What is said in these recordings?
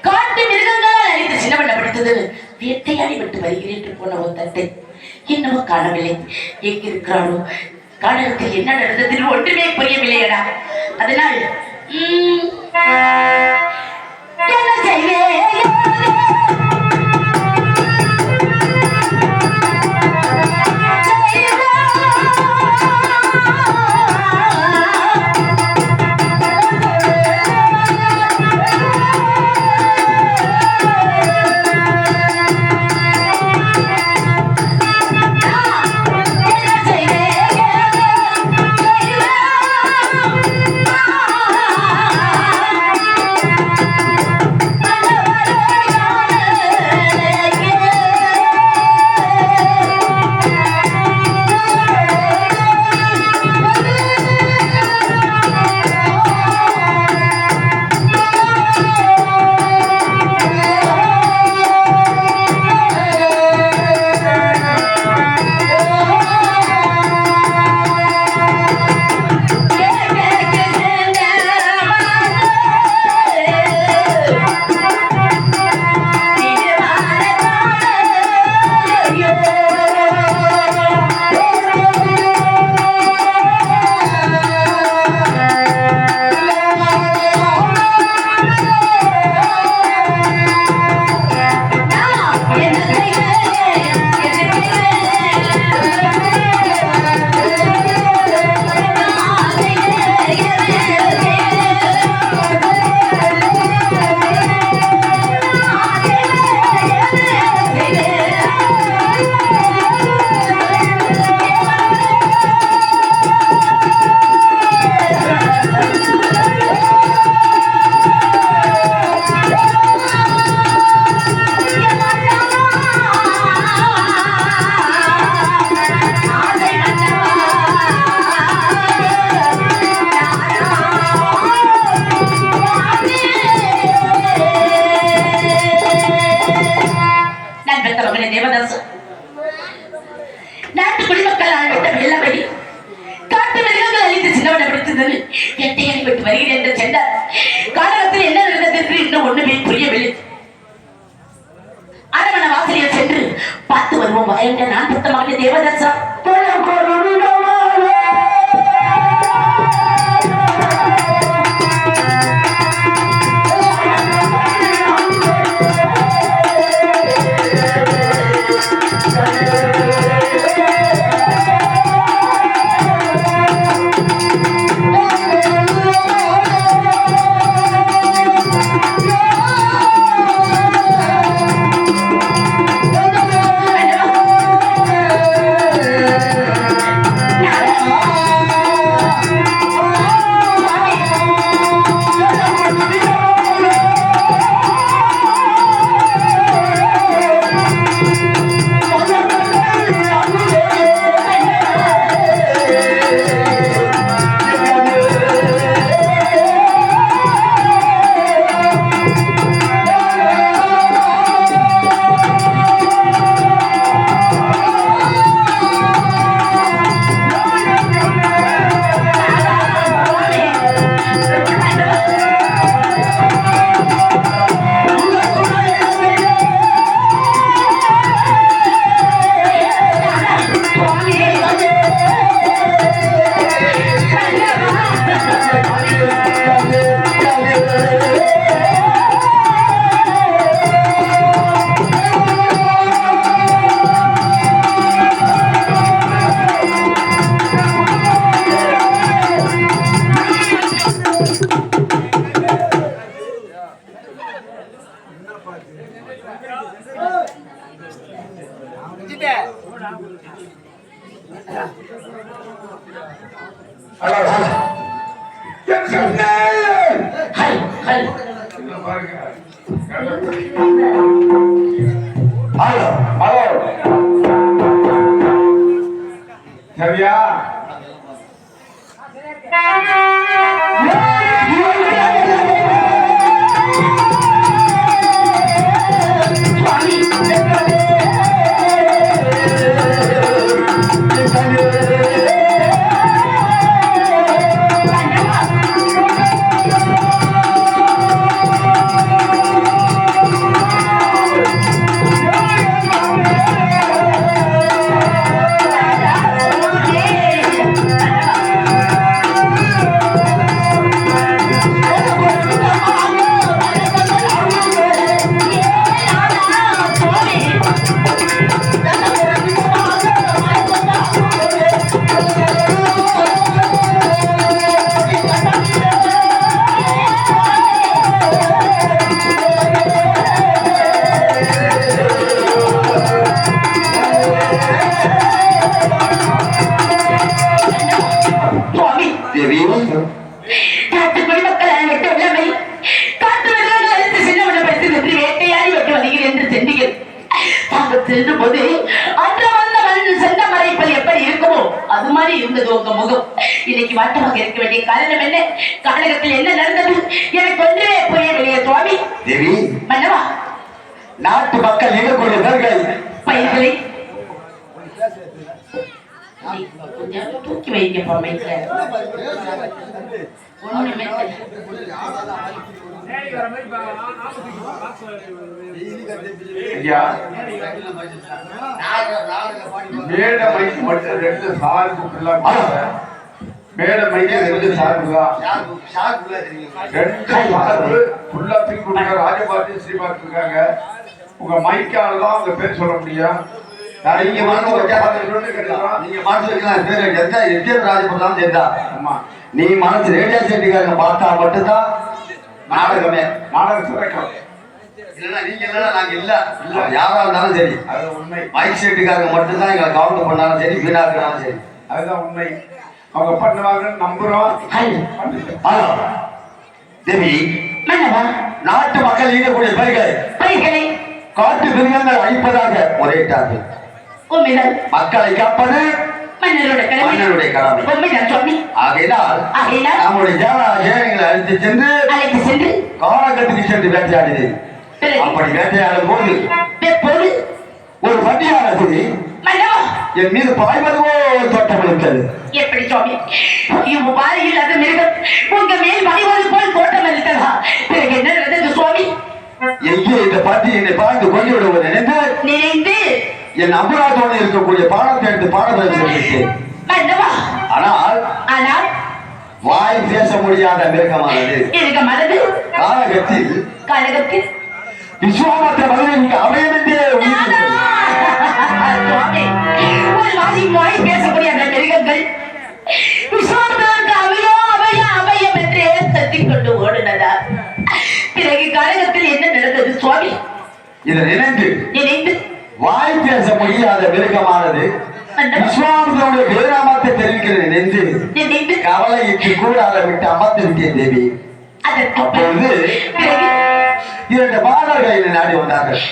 காட்டு மிருகங்களால் அழித்து சின்னவண்ணப்படுத்தது வேட்டையாடி விட்டு வருகிறேன் என்று போன ஒரு தத்தை என்னவோ காணவில்லை. எங்கிருக்கிறானோ காரணத்தில் என்ன நடந்ததில் ஒன்றுமே புரியவில்லையடா. அதனால் என்ன செய்வேன்? நாட்டு குடிமக்கள் ஆழ்விட்ட வெள்ளவை காட்டு மிருகங்கள் அழித்து சின்னவனப்படுத்துதல் எட்டையடி விட்டு வருகிறேன் என்று சென்றார். காரணத்தில் என்ன நடந்தது என்று இன்னும் ஒண்ணுமே புரியவில்லை. அரவண வாசலில் சென்று பார்த்து வருவோம் என்ற நான் புத்த மகன் தேவதாசா. சரியா சென்ற போது அன்று வந்த சென்ற மறைப்பல் எப்படி இருக்குமோ அது மாதிரி இருந்தது உங்க முகம். இன்னைக்கு வாட்டமாக இருக்க வேண்டிய காரணம் என்ன? காலகத்தில் என்ன நடந்தது எனக்கு ஒன்றுமே புரியவில்லையே சுவாமி. தேவி மன்னவா, நாட்டு மக்கள் எங்கக்கூடிய பயிர்களை கொஞ்சம் தூக்கி வைங்க பொம்மைக்கு. ஒண்ணுமே மேடமைக்கு மட்டும் 2 சார்பு மேடமைக்கு 2 சார்பு தான். 2 சார்பு ஃபுல்லா பின் ராஜபாட்டி ஸ்ரீபாத் இருக்காங்க. உங்க மைக்கால தான் உங்க பேர் சொல்ல முடியும். நீங்க மனசு வைக்கலாம் பேர் எந்த ராஜபுரம் தெரிந்தா நீ மனசு ரேடியோ செட்டிக்காரங்க பார்த்தா மட்டும்தான் நாடகமே நாடகம் சிறக்கும். இல்லைன்னா நீங்க இல்லைன்னா நாங்க இல்ல யாரா இருந்தாலும் சரி அது உண்மை. மைக் செட்டுக்காரங்க மட்டும்தான் எங்களை கவுண்ட் பண்ணாலும் சரி வீணாக்குனாலும் சரி அதுதான் உண்மை. அவங்க பண்ணுவாங்கன்னு நம்புறோம். தேவி மன்னவா, நாட்டு மக்கள் ஈடக்கூடிய பயிர்களை காட்டு மிருகங்கள் அழிப்பதாக முறையிட்டார்கள். உண்மைதான். மக்களை காப்பது மன்னருடைய கடமை. உண்மைதான் சுவாமி. ஆகையினால் நம்முடைய ஜனங்களை அழைத்து சென்று காலகட்டத்துக்கு சென்று வேட்டையாடினது. அப்படி வேட்டையாடும் போது ஒரு வண்டியானது என் மீது பாய்வதுவோ தோட்டமளித்தது. எப்படி சுவாமி? பாரியில் அது மிருகம் உங்க மேல் பாய்வது போல் தோட்டமளித்ததா? பிறகு என்ன நடந்தது சுவாமி? எங்கே இந்த பட்டி என்னை பார்த்து கொண்டு விடுவது நினைந்து என் அபராதோடு இருக்கக்கூடிய பாடத்தை எடுத்து பாடம் சொல்லிட்டேன். ஆனால் வாய் பேச முடியாத மிருகமானது காலகத்தில் விஸ்வாமத்திர மகனுக்கு அபயமென்றே வாய் பேச முடியாத மிருகங்கள் விஸ்வாமத்திற்கு அபயம் என்றே தத்திக் கொண்டு ஓடுனதா? பிறகு காலகத்தில் என்ன நடந்தது சுவாமி? இதை நினைந்து வாய் பேச முடியாத மிருகமானது விஸ்வாமத்தினுடைய பேராமத்தை தெரிவிக்கிறது நினைந்து கவலையிட்டு கூடாத விட்டு அமர்ந்து விட்டேன் தேவி. அப்பொழுது 2 மாதர்கள் நாடி வந்தார்கள்.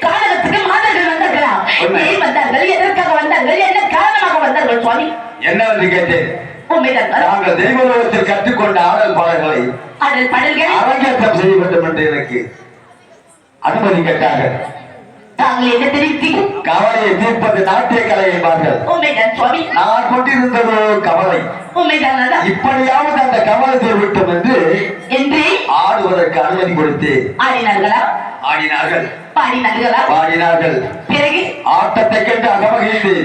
காலகத்துக்கு மாதர்கள் வந்தார்களா? வந்தார்கள், எதற்காக வந்தார்கள், என்ன காரணமாக வந்தார்கள் சுவாமி? என்னவென்று கேட்டேன். நாங்கள் தெய்வலோகத்தில் கற்றுக்கொண்ட ஆடல் பாடல்களை அரங்கேற்றம் செய்ய வேண்டும் என்று எனக்கு அனுமதி கேட்டார்கள். என்ன தெரிவித்தீர்கள்? கவலையை தீர்ப்பது நாட்டிய கலை என்பார்கள். நான் கொண்டிருந்ததோ கவலை. இப்படியாவது அந்த கவலை தீர்விட்டும் என்று ஆடுவதற்கு அனுமதி கொடுத்து பாடினார்கள். பிறகு ஆட்டத்தை கண்டு அகமகிழ்ந்து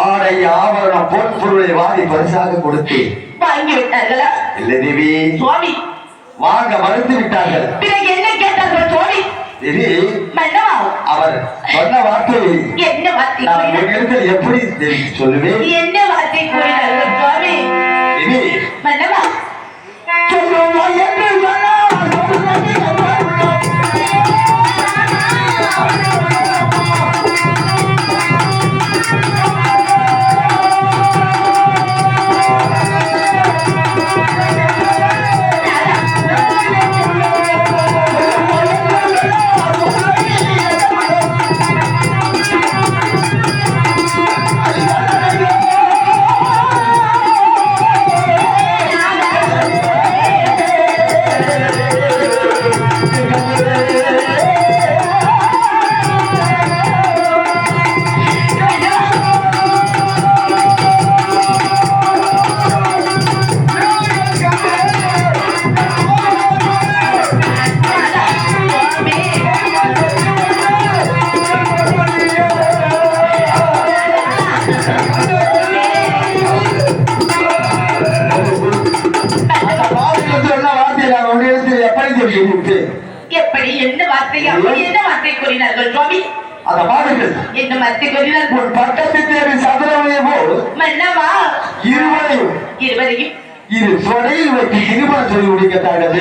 ஆடை ஆபரணம் பொன் பொருளை வாரி பரிசாக கொடுத்து வாங்கி விட்டார்களா? இல்லை தேவி சுவாமி, வாங்க மறுத்து விட்டார்கள். பிறகு என்ன கேட்டார்கள் சுவாமி? அவர் சொன்ன வார்த்தை என்ன வார்த்தை? நான் எப்படி சொல்லுவேன்? என்ன வார்த்தை கூறினார்கள் சுவாமி? மன்னவா, எப்படி என்ன வார்த்தை? என்ன வார்த்தை கூறினார்கள் சுவாமி? அந்த பாடல்கள் என்ன வார்த்தை கூறினார்கள்? பட்டத்து தேவி சதுரவையை போல் மன்னவா, இருவரையும் இரு தொடையில் வைத்து திருமணம் சொல்லி முடிக்கத்தார்கள்.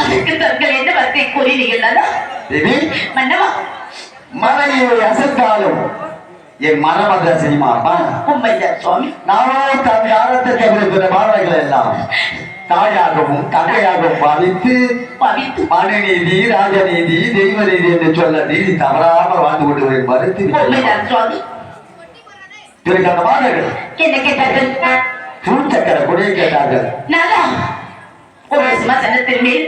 அதுக்கு தங்கள் என்ன வார்த்தை கூறினீர்கள் மன்னவா? மலையை அசைத்தாலும் என் மனம் அதை செய்யுமாப்பா? உண்மைதான் சுவாமி. நானோ தன் காலத்தை தவிர பாடல்கள் எல்லாம் தாயாகவும் தங்கையாகவும் பாவித்து பவித்து மனுநீதி ராஜநீதி தெய்வ நீதி என்று சொல்ல நீதி தவறாமல் வாழ்ந்து கொண்டு மறுத்து உண்மைதான் சுவாமி. பிறகு அந்த மாணவர்கள் என்ன கேட்டார்கள்? பூச்சக்கர குடையை கேட்டார்கள். நானா ஒரு சிம்மாசனத்தின் மேல்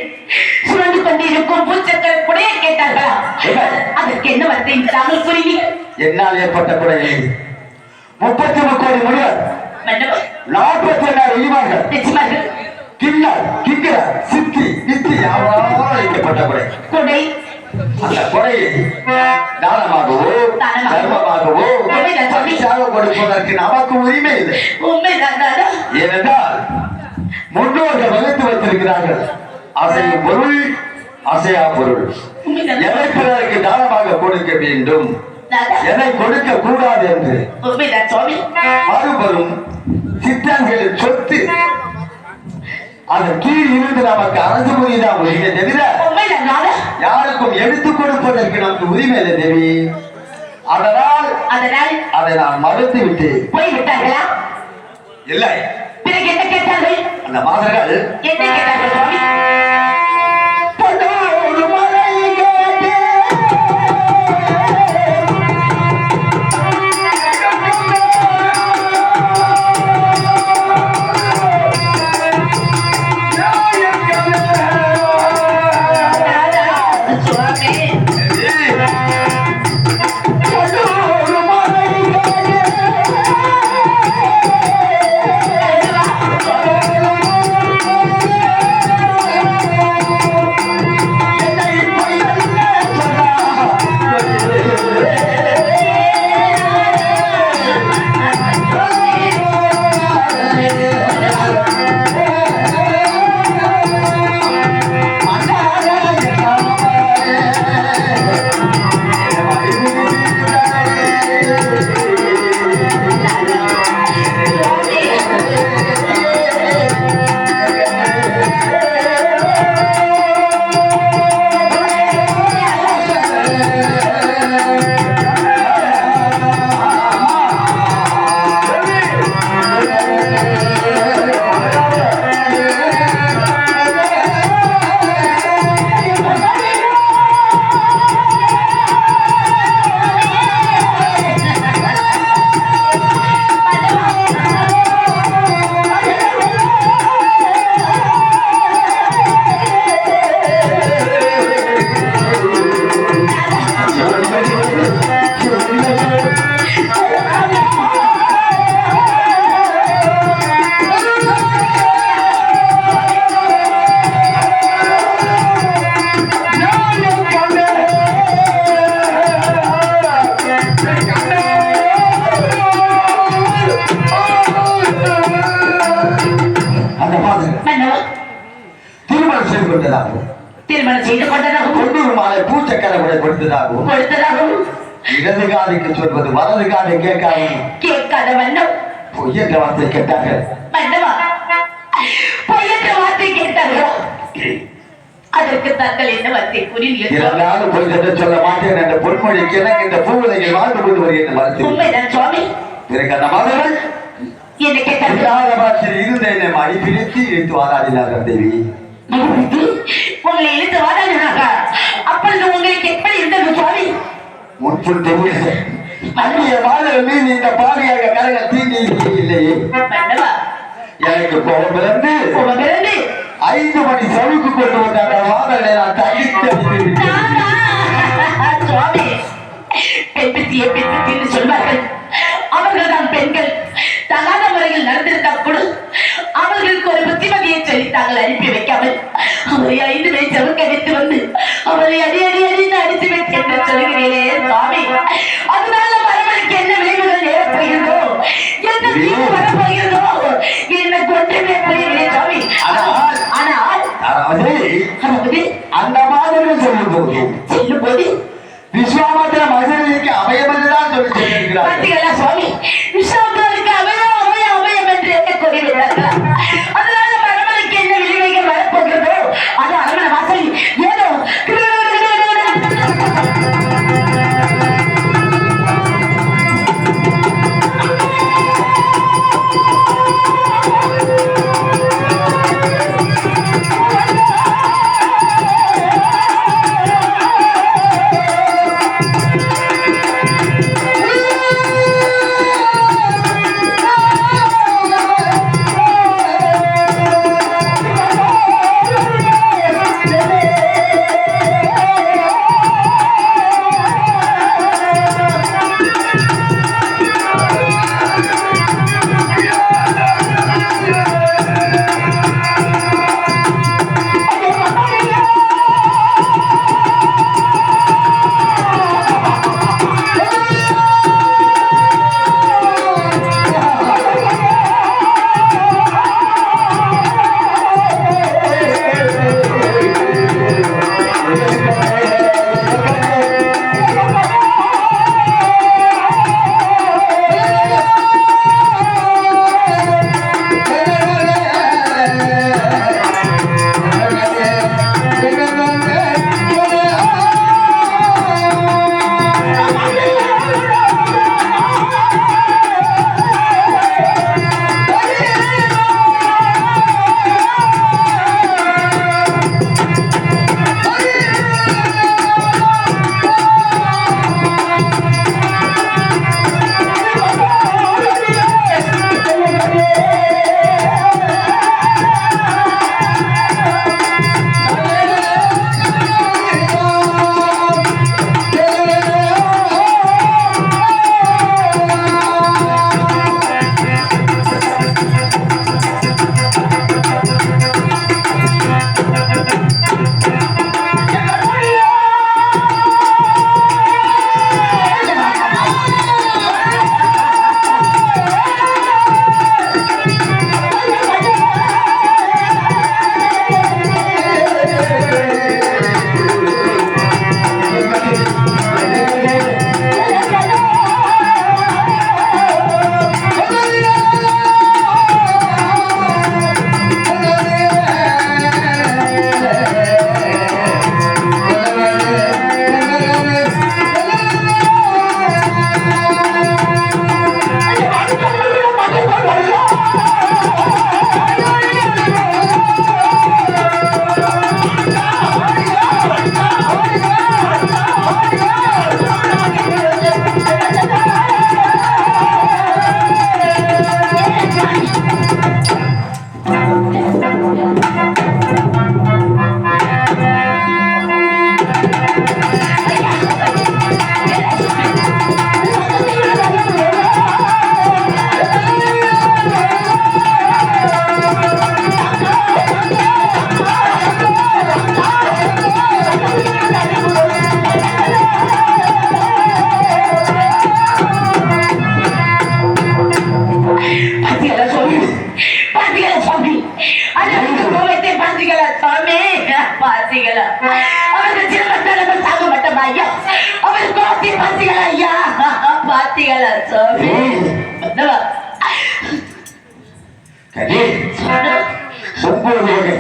சுழந்து கொண்டிருக்கும் பூச்சக்கர குடையை கேட்டார்களா? அதற்கு என்ன வார்த்தை தாங்கள் கூறினீர்கள்? என்னால் ஏற்பட்ட குடையை 33 கோடி முனிவர் மன்னவர் 46 இழிவார்கள் நிச்சயமாக கிண்ணர் கிங்கர் சித்தி நித்தி யாவால் அளிக்கப்பட்ட குடை. குடை அந்த கொடையை தானமாகவோ தர்மமாகவோ பரிசாக கொடுப்பதற்கு நமக்கு உரிமை இல்லை. உண்மைதான் தாதா. ஏனென்றால் முன்னோர்கள் வகுத்து வைத்திருக்கிறார்கள். அசையும் பொருள் அசையா பொருள் உண்மைதான் எதை பிறருக்கு தானமாக கொடுக்க வேண்டும், தாதா. எதை கொடுக்க கூடாது என்று உண்மைதான் சுவாமி. மறுபெறும் சித்தர்களின் சொத்து அதன் கீழ் இருந்து நமக்கு அரசு புரியுதான் உரிமை தவிர உண்மைதான் தாதா. யாருக்கும் எடுத்துக் கொடுப்பதற்கு நமக்கு உரிமை இல்லை தேவி. அதனால் அதை நான் மறுத்து விட்டேன். போய் விட்டார்களா? இல்லை. பிறகு என்ன கேட்டார்கள்? அந்த மாதர்கள் என்ன கேட்டார்கள் சுவாமி? பொன்னோடு மலை கேட்டே திருமணம் செய்து கொண்டதாகவும் தொண்ணூறு மாலை பூச்சக்கரை உடை கொடுத்ததாகவும் இடது காதுக்கு சொல்வது வலது காதை கேட்காத வண்ணம் பொய்யற்ற வார்த்தை கேட்டார்கள். மன்னவா, பொய்யற்ற வார்த்தை கேட்டார்களா? அதற்கு தாங்கள் என்ன வார்த்தை கூறினீர்கள்? இருந்தாலும் பொய் என்று சொல்ல மாட்டேன் என்ற பொன்மொழிக்கு எனக்கு இந்த பூவுலகில் வாழ்ந்து கொண்டு வருகின்ற மறுத்து உண்மைதான் சுவாமி. பிறகு அந்த மாதவர்கள் என்ன கேட்டார்கள்? இருந்த என்னை மணி பிடித்து இழுத்து வாராடினார்கள் தேவி. உங்களை இழுத்து வாராடினாங்க. அப்பொழுது உங்களுக்கு எப்படி இருந்தது சுவாமி? முன்புள் தெரிய அந்நிய மாதவர்கள் மீது இந்த பாவியாக கரங்கள் தீண்டி இல்லையே. எனக்கு கோபம் பிறந்து 5 மணி சவுக்கு கொண்டு வந்தாங்க. மாதவர்களை நான் தள்ளித்து சுவாமி, பெண் பித்தியை பெண் பித்தி சொல்வார்கள். அவர்கள் தான் பெண்கள் தகாத முறையில் நடந்திருக்கா கூட அவர்களுக்கு ஒரு புத்திமதியை சொல்லி தாங்கள் அனுப்பி வைக்காமல் அவரை 5 வயசு சவுக்கு அடித்து வந்து அவரை அடி அடி அடித்து அடித்து விட்டு என்று சொல்கிறீர்களே சுவாமி, அதனால மரபலுக்கு என்ன விளைவுகள் ஏற்படுகிறதோ, என்ன தீர்வு வரப்போகிறதோ எனக்கு ஒன்றுமே புரியவில்லை சுவாமி. ஆனால் அந்த மாதிரி சொல்லும் போது விஸ்வாமித்திர மகனுக்கு அபயம் என்றுதான் சொல்லி சொல்லியிருக்கிறார் சுவாமி. விஸ்வாமித்திரருக்கு அபயம் அபயம் அபயம் என்று என்ன கூறிவிட்டார்களா? அதனால மரபலுக்கு என்ன விளைவுகள் வரப்போகிறதோ அது அரவண வாசல் ஏதோ சுவாமி பாத்தீங்களா அவருக்கு சின்னமத்தால சாக மாட்டோமா ஐயா அவர் கோத்தி பாத்தீங்களா ஐயா பாத்தீங்களா சுவாமி மன்னவா கண்ணே 9 வகை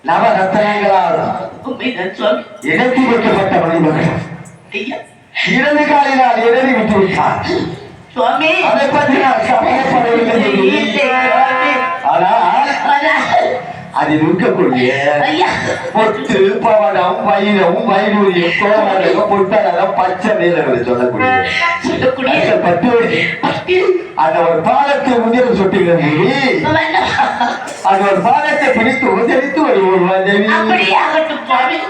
நவரத்தனங்களால் உண்மைதான் சுவாமி இணைத்து வைக்கப்பட்ட மனிதர்கள் ஐயா இடது காலினால் இடறி விட்டு விட்டார் சுவாமி அதை பற்றி நான் சமயப்படவில்லை இல்லை சுவாமி ஆனால் அதில் இருக்கக்கூடிய ஐயா பொட்டு பவனம் வைரம் வைடூரியம் கோமரம் பொட்டலம் பச்சை நீலங்களை சொல்லக்கூடிய சொல்லக்கூடிய அந்த பட்டு அந்த ஒரு பாலத்தை உதிரம் சொட்டுகிறது மன்னவா அந்த ஒரு பாலத்தை பிடித்து உதறித்து வருவோம் தேவி அப்படியே ஆகட்டும் சுவாமி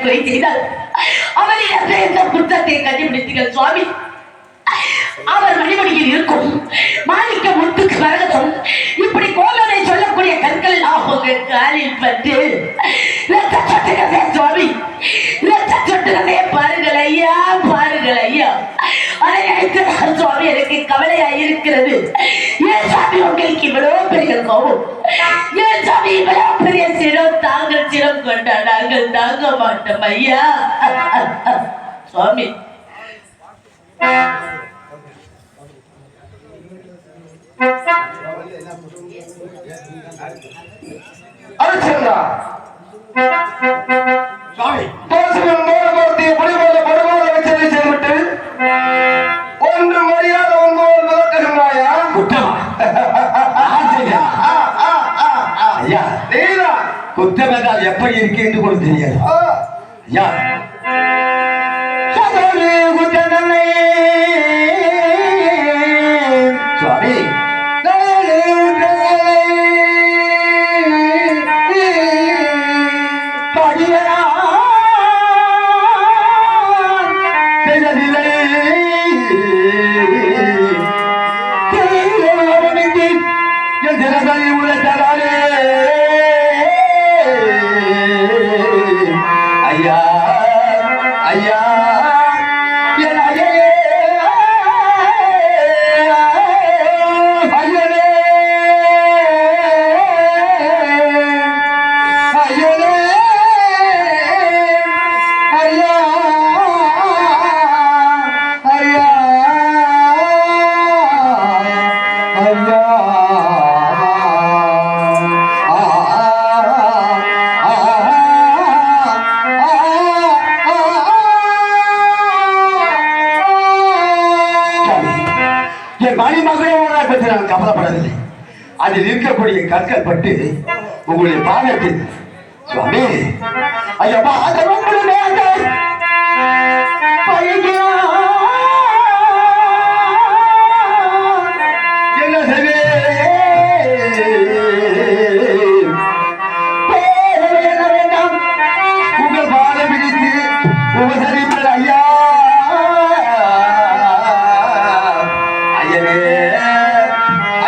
குறை செய்தால் அவரிடம் எந்த குற்றத்தை கண்டுபிடித்தீர்கள் சுவாமி? அவர் மணிமணியில் இருக்கும் மாணிக்க முத்துக்கு மரகதம் இப்படி கோலனை சொல்லக்கூடிய கற்கள் உங்க காலில் பட்டு ரத்த சொட்டுகிறதே சுவாமி, ரத்த சொட்டுகிறதே. பாருங்கள் ஐயா, பாருங்கள் ஐயா. அதை நினைத்து சுவாமி எனக்கு கவலையாய் இருக்கிறது. ஏன் சாமி உங்களுக்கு இவ்வளவு பெரிய கோபம்? ஏன் சாமி இவ்வளவு பெரிய சிரம்? தாங்கள் சிரம் கொண்டா நாங்கள் தாங்க மாட்டோம் ஐயா. சுவாமி அரிச்சந்திரா சுவாமி தோசகம் மூலமூர்த்தியை புலிபோல படுகோல வச்சதை செய்துவிட்டு ஒன்று மரியாத ஒன்பது விளக்குகின்றாயா? குற்றமா? ஐயா நீதான் குற்றம் என்றால் எப்படி இருக்கு என்று கூட தெரியாது. ஐயா சுவாமி ஐயா ஐயா கவலைப்படவில்லை. அதில் இருக்கக்கூடிய கற்கள் பட்டு உங்களுடைய பாகத்தில் சுவாமி ஐயா என்ன செய்வே வேண்டாம். உங்கள் பாதம் பிடித்து உபசரிப்பது ஐயா. ஐயனே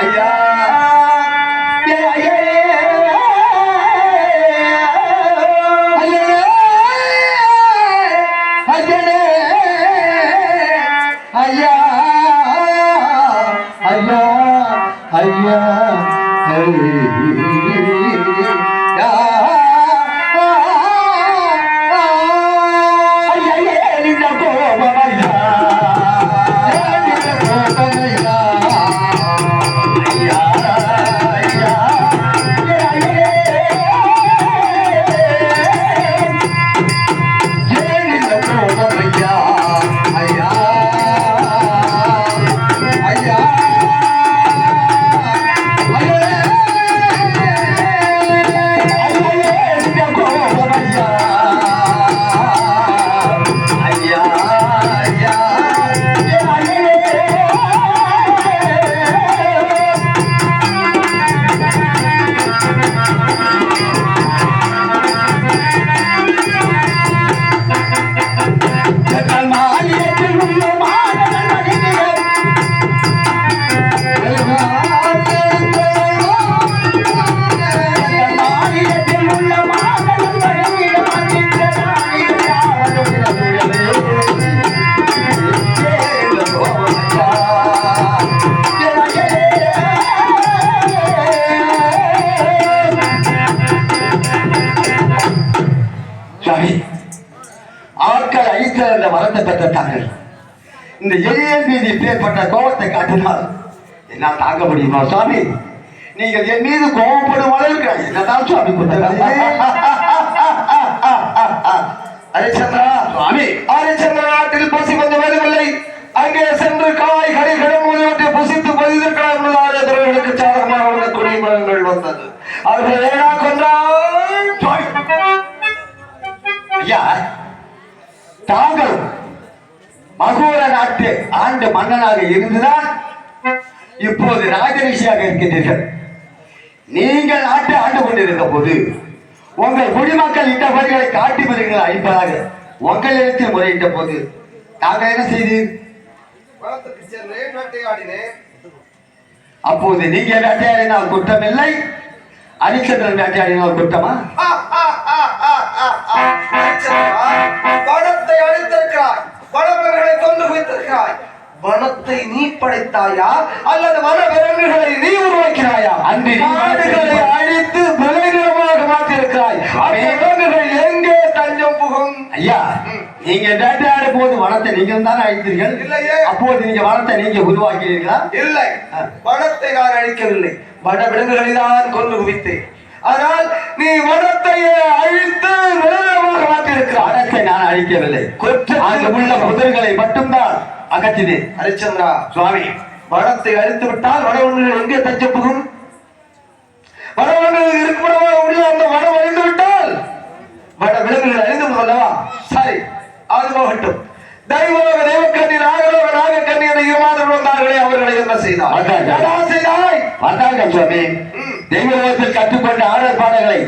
ஐயா ஐயா ஆட்கள் அழித்த அந்த வரத்தை பெற்ற தாங்கள் இந்த எளிய மீது பேர்பட்ட கோபத்தை காட்டினால் என்னால் தாங்க முடியுமா சுவாமி? நீங்கள் என் மீது கோபப்படும் அளவுக்கு என்னதான் சுவாமி ஹரிச்சந்திரா சுவாமி ஹரிச்சந்திர நாட்டில் பசி கொஞ்சம் வரவில்லை. அங்கே சென்று காய் கறிகளும் முதலியவற்றை புசித்து பதிந்திருக்கலாம் என்பதாக சாதகமாக குடிமரங்கள் வந்தது. அவர்கள் ஏனா கொன்றால் ஐயா தாங்கள் மகோர நாட்டு ஆண்டு மன்னனாக இருந்துதான் இப்போது ராஜரிஷியாக இருக்கின்றீர்கள். நீங்கள் நாட்டை ஆண்டு கொண்டிருந்த போது உங்கள் குடிமக்கள் இந்த பகுதிகளை காட்டி மிருகங்களை அழிப்பதாக உங்களிடத்தில் முறையிட்ட போது நாங்கள் என்ன செய்தீர்? வனத்துக்கு சென்றேன், வேட்டையாடினேன். அப்போது நீங்க வேட்டையாடினால் குற்றம் இல்லை, ஹரிச்சந்திரன் வேட்டையாடினால் குற்றமா? வனத்தை அழித்திருக்கிறாய், வனவிலங்குகளை கொண்டு வைத்திருக்கிறாய். வனத்தை நீ படைத்தாயா அல்லது வன விலங்குகளை நீ உருவாக்கினாயா? அன்று நாடுகளை அழித்து விளைநிலமாக மாற்றியிருக்கிறாய். விலங்குகள் எங்கே தஞ்சம் புகும்? ஐயா, நீங்க வேட்டையாடும் போது வனத்தை நீங்கள் தான் அழித்தீர்கள். இல்லையே. அப்போது நீங்க வனத்தை நீங்க உருவாக்கிறீர்களா? இல்லை, வனத்தை நான் அழிக்கவில்லை, வன விலங்குகளை தான் கொண்டு குவித்தேன். ஆனால் நீ வனத்தையே அழித்து விளைநிலமாக மாற்றியிருக்கிறாய். வனத்தை நான் அழிக்கவில்லை, அங்கு உள்ள புதர்களை மட்டும்தான் அகற்றினேன். ஹரிச்சந்திரா, சுவாமி, வனத்தை அழித்து விட்டால் வனவிலங்குகள் எங்கே தஞ்சம் புகும்? வனவிலங்குகள் இருப்பிடமாக உள்ள அந்த வனம் அழிந்து விட்டால் வன விலங்குகள் அழிந்து அல்லவா? சரி, அது போகட்டும். தெய்வலோக தேவக்கண்ணி, நாகலோக நாகக்கண்ணி என இருமாதர்கள் வந்தார்களே, அவர்களை என்ன செய்தார்? வந்தார்கள் சுவாமி. தெய்வலோகத்தில் கற்றுக்கொண்ட ஆடல் பாடல்களை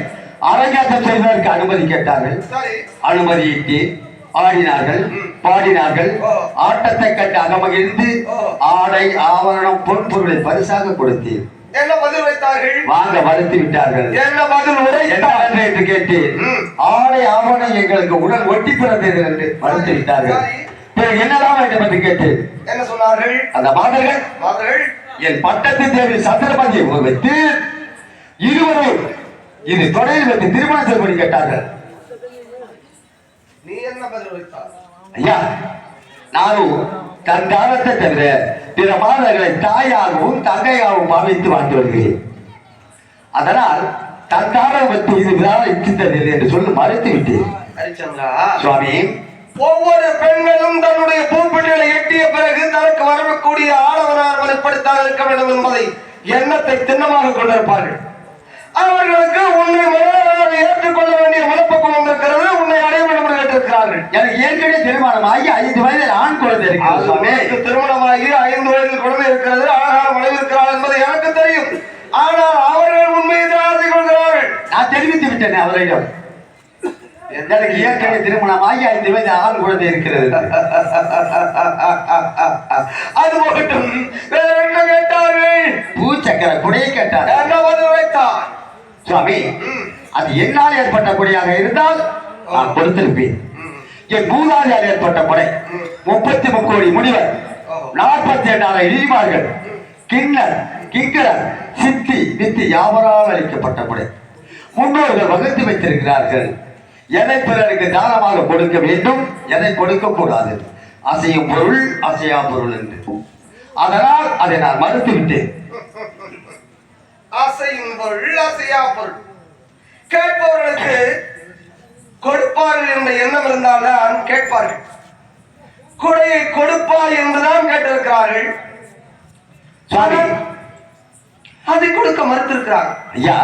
அரங்கேற்றம் செய்வதற்கு அனுமதி கேட்டார்கள். சரி, அனுமதியிட்டு ஆடினார்கள், பாடினார்கள். ஆட்டத்தை கண்டு அகமகிழ்ந்து ஆடை ஆவரணம் பொன்பொருளை பரிசாக கொடுத்தீர். என்ன பதில் வைத்தார்கள்? வாங்க மறுத்து விட்டார்கள். என்ன பதில் என்ன என்று கேட்டேன். ஆடை ஆவணம் எங்களுக்கு உடல் ஒட்டி பிறந்தது என்று மறுத்து விட்டார்கள். பிறகு என்னதான் வேண்டும் என்று கேட்டேன். என்ன சொன்னார்கள் அந்த மாதர்கள்? என் பட்டத்து தேவி சந்திரபாதியை வைத்து இருவரும் இது தொடையில் வைத்து திருமணம் செய்யும்படி கேட்டார்கள். நீ என்ன பதில் வைத்தார்? ஐயா, நானும் தன் காலத்தை தவிர பிற மாதர்களை தாயாகவும் தங்கையாகவும் பாவித்து வாழ்ந்து வருகிறேன். அதனால் தன் காலம் வைத்து இது விழாவை இச்சித்ததில்லை என்று சொல்லி மறைத்து விட்டேன். ஹரிச்சந்திரா, சுவாமி, ஒவ்வொரு பெண்களும் தன்னுடைய பூப்பெண்களை எட்டிய பிறகு தனக்கு வரக்கூடிய ஆடவனார் வெளிப்படுத்தான் இருக்க வேண்டும் என்பதை எண்ணத்தை திண்ணமாக கொண்டிருப்பார்கள். அவர்களுக்கு உன்னை மனதாக ஏற்றுக்கொள்ள வேண்டிய மனப்பக்குவம் இருக்கிறது. உன்னை அடைய வேண்டும் என்று கேட்டிருக்கிறார்கள். எனக்கு ஏற்கனவே திருமணமாகி 5 வயதில் ஆண் குழந்தை இருக்கிறது. திருமணமாகி 5 வயதில் குழந்தை இருக்கிறது, அழகான மனைவி இருக்கிறார் என்பது எனக்கு தெரியும். ஆனால் அவர்கள் உண்மையை ஆசை கொள்கிறார்கள். நான் தெரிவித்து விட்டேன் அவரிடம். எனக்கு ஏற்கனவே திருமணமாகி 5 வயது ஆண் குழந்தை இருக்கிறது. அது போகட்டும், வேற என்ன கேட்டார்கள்? பூச்சக்கர குடையை கேட்டார். என்ன பதில் வைத்தார்? சுவாமி, அது என்னால் ஏற்பட்ட குடையாக இருந்தால் நான் கொடுத்திருப்பேன். என் மூதாதையால் ஏற்பட்ட கொடை 33 கோடி முனிவர், 48 இடிமார்கள், கிண்ணர், கிங்கரர், சித்தி, நித்தி யாவரால் அளிக்கப்பட்ட கொடை. முன்னோர்கள் வகுத்து வைத்திருக்கிறார்கள். எதை பிறருக்கு தானமாக கொடுக்க வேண்டும், எதை கொடுக்க கூடாது, அசையும் பொருள் அசையா பொருள் என்று. அதனால் அதை நான் மறுத்து விட்டேன். அசையும் பொருள் அசையா பொருள் கேட்பவர்களுக்கு கொடுப்பார்கள் என்ற எண்ணம் இருந்தால்தான் கேட்பார்கள். கொடையை கொடுப்பார் என்றுதான் கேட்டிருக்கிறார்கள். அதை கொடுக்க மறுத்திருக்கிறார். ஐயா,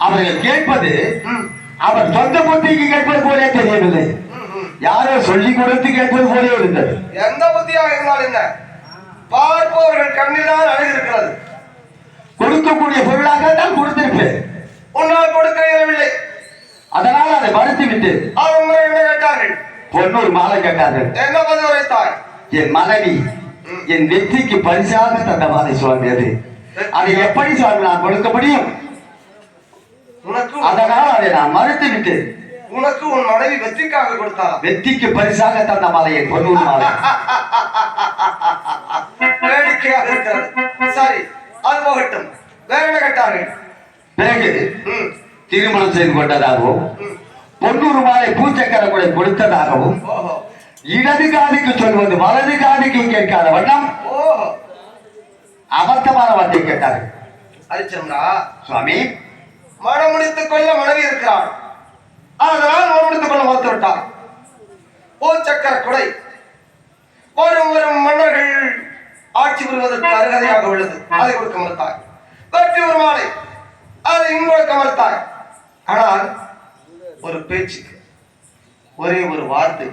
அவர்கள் கேட்பது அவர் சொந்த புத்திக்கு கேட்பது போலே தெரியவில்லை. யாரோ சொல்லி கொடுத்து கேட்பது போலே இருந்தது. எந்த புத்தியாக இருந்தால் என்ன, பார்ப்பவர்கள் கண்ணில்தான் அழகிருக்கிறது. கொடுக்கக்கூடிய பொருளாக தான் கொடுத்திருப்பேன். உன்னால் கொடுக்க இயலவில்லை, அதனால் அதை மறுத்து விட்டு அவங்க என்ன கேட்டார்கள்? பொன்னூர் மாலை கேட்டார்கள். என்ன பதில் வைத்தாய்? என் மனைவி என் வெற்றிக்கு பரிசாக தந்த மாலை சுவாமி. அது அதை எப்படி சுவாமி நான் கொடுக்க முடியும்? உனக்கு அதனால் அதை நான் மறுத்து விட்டு. உனக்கு உன் மனைவி வெற்றிக்காக கொடுத்தாள். வெற்றிக்கு பரிசாக தந்த மாலையை பொன்னூர் மாலை. வேடிக்கையாக இருக்கிறது. சரி, அது போகட்டும், வேற என்ன கேட்டார்கள்? பிறகு திருமணம் செய்து கொண்டதாகவும் பொன்னூர் மாலை பூச்சக்கர கூட கொடுத்ததாகவும் இடது காதுக்கு சொல்வது வலது காதுக்கு கேட்காத வண்ணம் அபத்தமான வார்த்தை கேட்டார்கள். ஹரிச்சந்திரா, சுவாமி, மனம் முடித்துக் கொள்ள மனைவி இருக்கிறார், அதனால் மனம் முடித்துக் கொள்ள மறுத்து விட்டார். பூச்சக்கர குடை வரும் வரும் மன்னர்கள் ஆட்சி புரிவதற்கு அருகதையாக உள்ளது, அதை கொடுக்க மறுத்தாய். வெற்றி ஒரு மாலை, அதை கொடுக்க மறுத்தாய். ஆனால் ஒரு பேச்சு, ஒரே ஒரு வார்த்தை,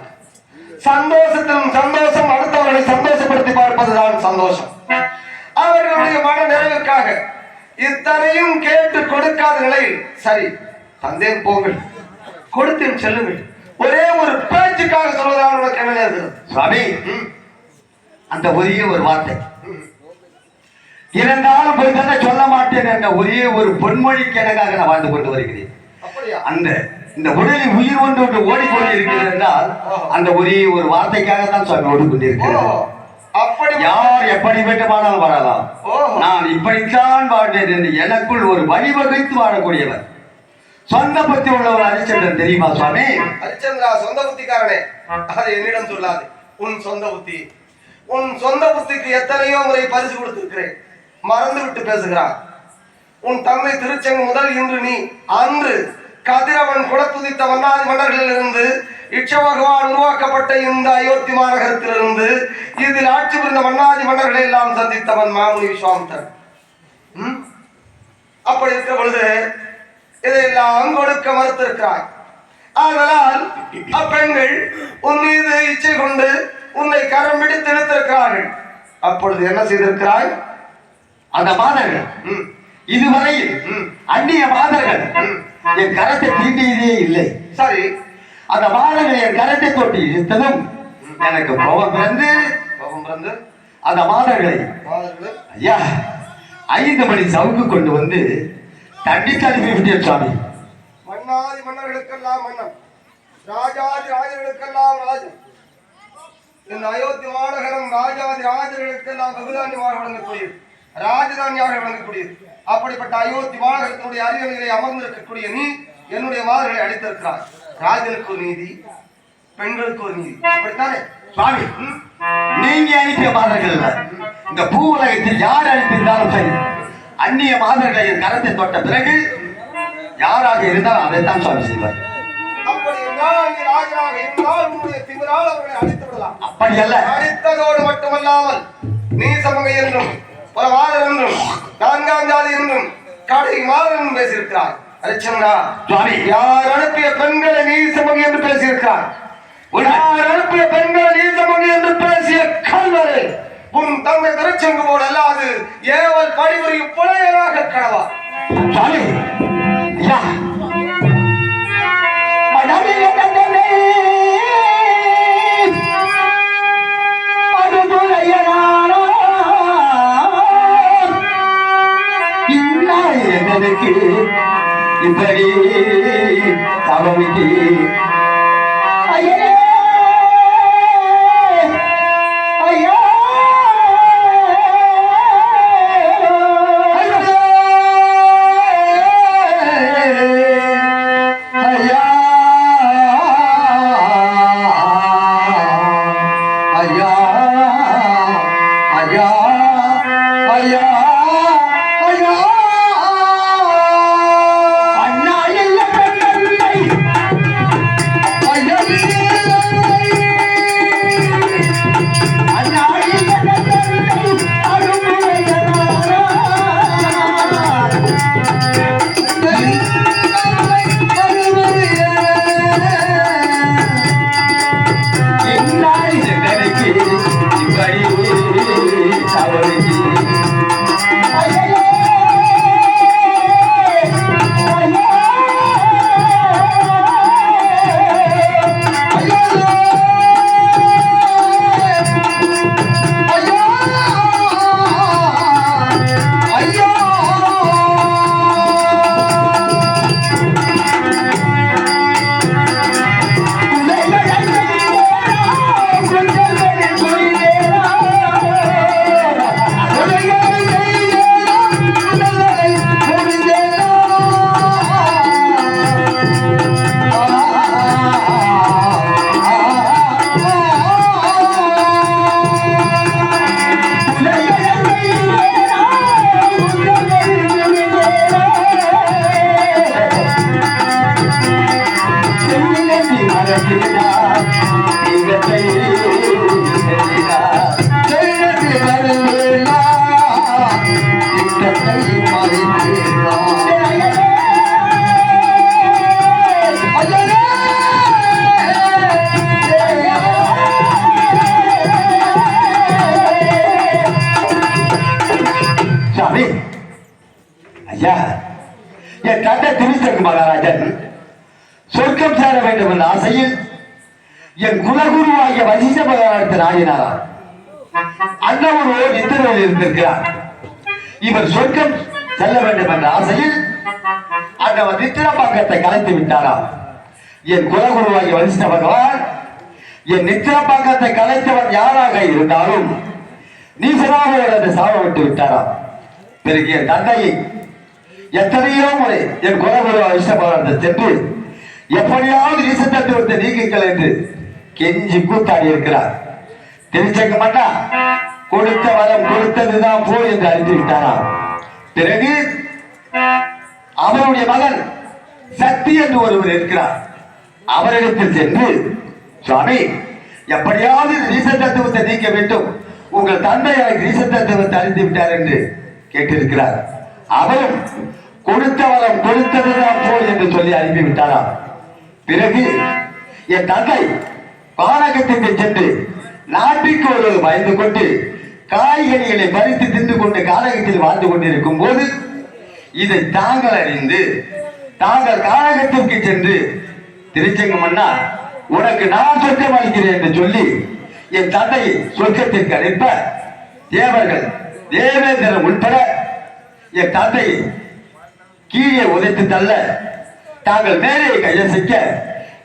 சந்தோஷத்திலும் சந்தோஷம், அடுத்தவர்களை சந்தோஷப்படுத்தி பார்ப்பதுதான் சந்தோஷம். அவர்களுடைய மன நிறைவுக்காக இத்தனையும் கேட்டு கொடுக்காத நிலையில், சரி தந்தேன் போங்கள், கொடுத்தேன் செல்லுங்கள். ஒரே ஒரு பேச்சுக்காக சொல்வதால் உனக்கு என்ன நேர்கிறது? சுவாமி, அந்த ஒரே ஒரு வார்த்தை இருந்தாலும் போய் தானே சொல்ல மாட்டேன் என்ற ஒரே ஒரு பொன்மொழிக்கு எனக்காக நான் வாழ்ந்து கொண்டு வருகிறேன். அப்படியா? அந்த இந்த உடலில் உயிர் ஒன்று ஓடிக்கொண்டு இருக்கிறது என்றால் அந்த ஒரே ஒரு வார்த்தைக்காக தான் சுவாமி ஓடிக்கொண்டிருக்கிறேன். அப்படி யார் எப்படி வேண்டுமானாலும் வாழலாம், ஓஹோ. நான் இப்படித்தான் வாழ்வேன் என்று எனக்குள் ஒரு வழிவகுத்து வாழக்கூடியவர், சொந்த பத்தி உள்ளவர் ஹரிச்சந்திரன். தெரியுமா சுவாமி? ஹரிச்சந்திரா, சொந்த புத்திக்காரனே, அதை என்னிடம் சொல்லாது. உன் சொந்த புத்தி, உன் சொந்த புத்திக்கு எத்தனையோ முறை பரிசு கொடுத்திருக்கிறேன், மறந்து விட்டு பேசுகிறார். உன் தந்தை திருச்செங்கு முதல் இன்று நீ அன்று கதிரவன் குலத்துதித்த மன்னாதி மன்னர்களிலிருந்து இட்ச பகவான் உருவாக்கப்பட்ட இந்த அயோத்தி மாநகரத்திலிருந்து இதில் ஆட்சி புரிந்த மன்னாதி மன்னர்களை எல்லாம் சந்தித்தவன் மாமுனி விஸ்வாமித்திரன். அப்படி இருக்கிற பொழுது இதையெல்லாம் கொடுக்க மறுத்திருக்கிறாய். அதனால் அப்பெண்கள் உன் மீது இச்சை கொண்டு உன்னை கரம் பிடித்து இழுத்திருக்கிறார்கள். அப்பொழுது என்ன செய்திருக்கிறாய்? அந்த மாதர்கள் இதுவரையில் அந்நிய மாதர்கள் என் கரத்தை தீண்டியதே இல்லை. சரி, அந்த மாதர்கள் என் கரத்தை தொட்டு இழுத்ததும் எனக்கு கோபம் பிறந்து அந்த மாதர்களை ஐயா 5 மணி சவுக்கு கொண்டு வந்து தண்டித்து அனுப்பிவிட்டேன் சுவாமி. மன்னாதி மன்னர்களுக்கெல்லாம் மன்னன், ராஜாதி ராஜர்களுக்கெல்லாம் ராஜன். இந்த அயோத்தி மாநகரம் ராஜாதி ராஜர்களுக்கெல்லாம் வெகுதானியமாக வழங்கக்கூடியது, ராஜதானியாக வழங்கக்கூடியது. அப்படிப்பட்ட அயோத்தி மாநகரத்தினுடைய அரியணைகளை அமர்ந்திருக்கக்கூடிய நீ என்னுடைய மாதர்களை அளித்திருக்கிறார். ராஜனுக்கு ஒரு நீதி, பெண்களுக்கு ஒரு நீதி, அப்படித்தானே சுவாமி? நீங்க அனுப்பிய மாதர்கள் இல்ல, இந்த பூ உலகத்தில் யார் அனுப்பியிருந்தாலும் சரி, அந்நிய மாதர்களை என் கரத்தை தொட்ட பிறகு யாராக இருந்தாலும் அதைத்தான் சுவாமி செய்வார். அப்படி என்றால் நீ ராஜனாக இருந்தால் உன்னுடைய திமிரால் அவர்களை அழித்து விடலாம். அப்படி அல்ல, அழித்ததோடு மட்டுமல்லாமல் நீ சமகை என்றும் பல மாதர் என்றும் 4ஆம் ஜாதி என்றும் கடை மாதர் என்றும் பேசியிருக்கிறார். ஹரிச்சந்திரா சுவாமி, யார் அனுப்பிய பெண்களை நீ சமகை என்று பேசியிருக்கிறார். யார் அனுப்பிய பெண்களை நீ சமகை என்று பேசிய கல்வரை உன் தந்தை திருச்செங்கு போல் அல்லாது ஏவல் பணிபுரியும் புலையராக கடவா. சுவாமி, ஐயா எனக்கு இப்படி தவமிட்டு ஐயா ஐயா ஐயா, என் தந்தை திருச்செங்கு மகாராஜன் சொர்க்கம் சேர வேண்டும் என்ற ஆசையில் என் குலகுருவாகிய வசிஷ்ட மகாராஜத்தை நாடினாராம். அன்னவரோ நித்திரையில் இருந்திருக்கிறார். இவர் சொர்க்கம் செல்ல வேண்டும் என்ற ஆசையில் அன்னவர் நித்திரப்பாக்கத்தை கலைத்து விட்டாராம். என் குலகுருவாகிய வசிஷ்ட பகவான் என் நித்திரப்பாக்கத்தை கலைத்தவன் யாராக இருந்தாலும் நீசராக அந்த சாபம் விட்டு விட்டாராம். பிறகு என் தந்தையை எத்தனையோ முறை என் குலகுரு வசிஷ்ட பகவான் சென்று எப்படியாவது நீச தத்துவத்தை நீக்குங்கள் என்று கெஞ்சி கூத்தாடி இருக்கிறார். தெரிஞ்சுக்க மாட்டா கொடுத்த வரம் கொடுத்ததுதான் போ என்று அறிந்து விட்டாராம். பிறகு அவருடைய மகன் சக்தி என்று ஒருவர் இருக்கிறார். அவரிடத்தில் சென்று சுவாமி எப்படியாவது நீச தத்துவத்தை நீக்க வேண்டும், உங்கள் தந்தை எனக்கு நீச தத்துவத்தை அறிந்து விட்டார் என்று கேட்டிருக்கிறார். அவரும் கொடுத்த வரம் கொடுத்ததுதான் போ என்று சொல்லி அனுப்பிவிட்டாராம். பிறகு என் தந்தை பானகத்திற்கு சென்று நாட்டிற்கு ஒரு பயந்து கொண்டு காய்கறிகளை பறித்து தின்று கொண்டு கானகத்தில் வாழ்ந்து கொண்டிருக்கும் போது இதை தாங்கள் அறிந்து தாங்கள் கானகத்திற்கு சென்று திருச்செங்கம் மன்னா உனக்கு நான் சொர்க்கம் அளிக்கிறேன் என்று சொல்லி என் தந்தையை சொர்க்கத்திற்கு அனுப்ப தேவர்கள் தேவேந்திரன் உட்பட என் தந்தையை கீழே உதைத்து தள்ள தாங்கள் மேலே கையசைக்க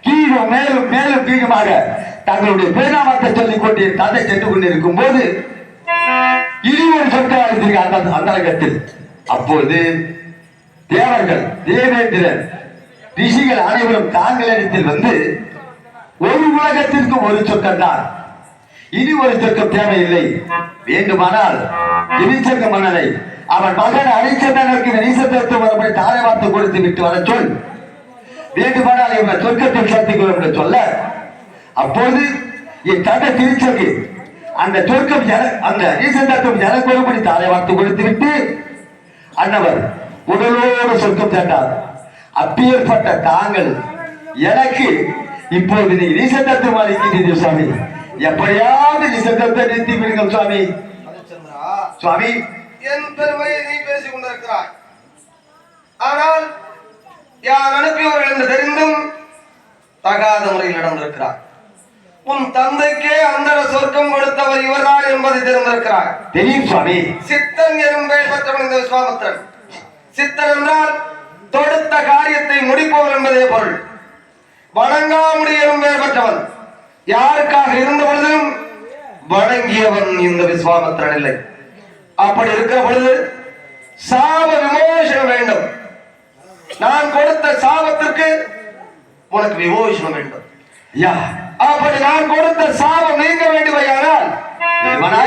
கீழும் மேலும் மேலும் கீழுமாக தங்களுடைய பேராமத்தை சொல்லிக் கொண்டு என் தந்தை சென்று கொண்டிருக்கும் போது இருவர் சொர்க்கம் அளித்திருக்க அந்த அந்தரங்கத்தில் அப்போது தேவர்கள் தேவேந்திரன் ரிஷிகள் அனைவரும் தாங்களிடத்தில் வந்து ஒரு உலகத்திற்கு ஒரு சொர்க்கம் தான், இனி ஒரு சொர்க்கம் தேவையில்லை, வேண்டுமானால் திருச்சங்க மன்னனை அவன் மகன் அரிச்சந்தனுக்கு நீசத்திற்கு வரப்படி தாரை வார்த்து கொடுத்து விட்டு வர சொல், வேண்டுமானால் இவன் சொர்க்கத்தில் சேர்த்துக்கொள்ளும் என்று சொல்ல அப்போது என் தந்தை திருச்சங்கு அந்த சொர்க்கம் அந்த நீசத்திற்கும் எனக்கு ஒருபடி தாரை வார்த்து கொடுத்து விட்டு அன்னவர் உடலோடு சொர்க்கம் சென்றார். அப்பேற்பட்ட தாங்கள் எனக்கு இப்போது நீ நீசத்தத்துவம் அளிக்கின்றீர்கள் சுவாமி, எப்படியாவது நீசத்தத்தை நிறுத்தி விடுங்கள் சுவாமி. சுவாமி என் பெருமையை நீ பேசிக் கொண்டிருக்கிறாய், ஆனால் யார் அனுப்பியவர்கள் என்று தெரிந்தும் தகாத முறையில் நடந்திருக்கிறார். உன் தந்தைக்கே அந்த சொர்க்கம் கொடுத்தவர் இவர்தான் என்பதை தெரிந்திருக்கிறார். தெரியும் சுவாமி. சித்தன் எனும் பெயர் பெற்றவன் இந்த விஸ்வாமித்திரன். சித்தன் என்றால் தொடுத்த காரியத்தை முடிப்பவன் என்பதே பொருள். வணங்காமுடி எனும் பெயர் பெற்றவன், யாருக்காக இருந்த பொழுதும் வணங்கியவன் இந்த விஸ்வாமித்திரன் இல்லை. அப்படி இருக்கிற பொழுது சாப விமோசனம் வேண்டும். நான் கொடுத்த சாபத்திற்கு உனக்கு விமோசனம் வேண்டும். அப்படி நான் கொடுத்த சாபம் நீங்க வேண்டுமையானால்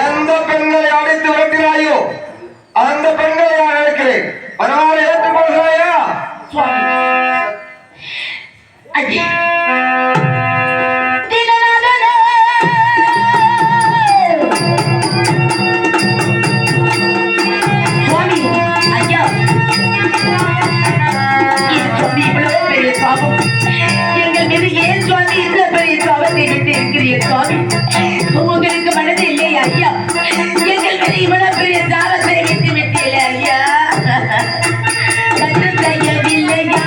எந்த பெண்களை அடைத்து விரட்டினாயோ அந்த பெண்களை நான் அழைக்கிறேன், பரவாயில்லை ஏற்றுக்கொள்கிறாயா? உங்களுக்கு மனது இல்லையா ஐயா? எங்களுக்கு இவ்வளவு பெரிய சாபத்தை விட்டு விட்டீல ஐயா, கற்று செய்யவில்லையா?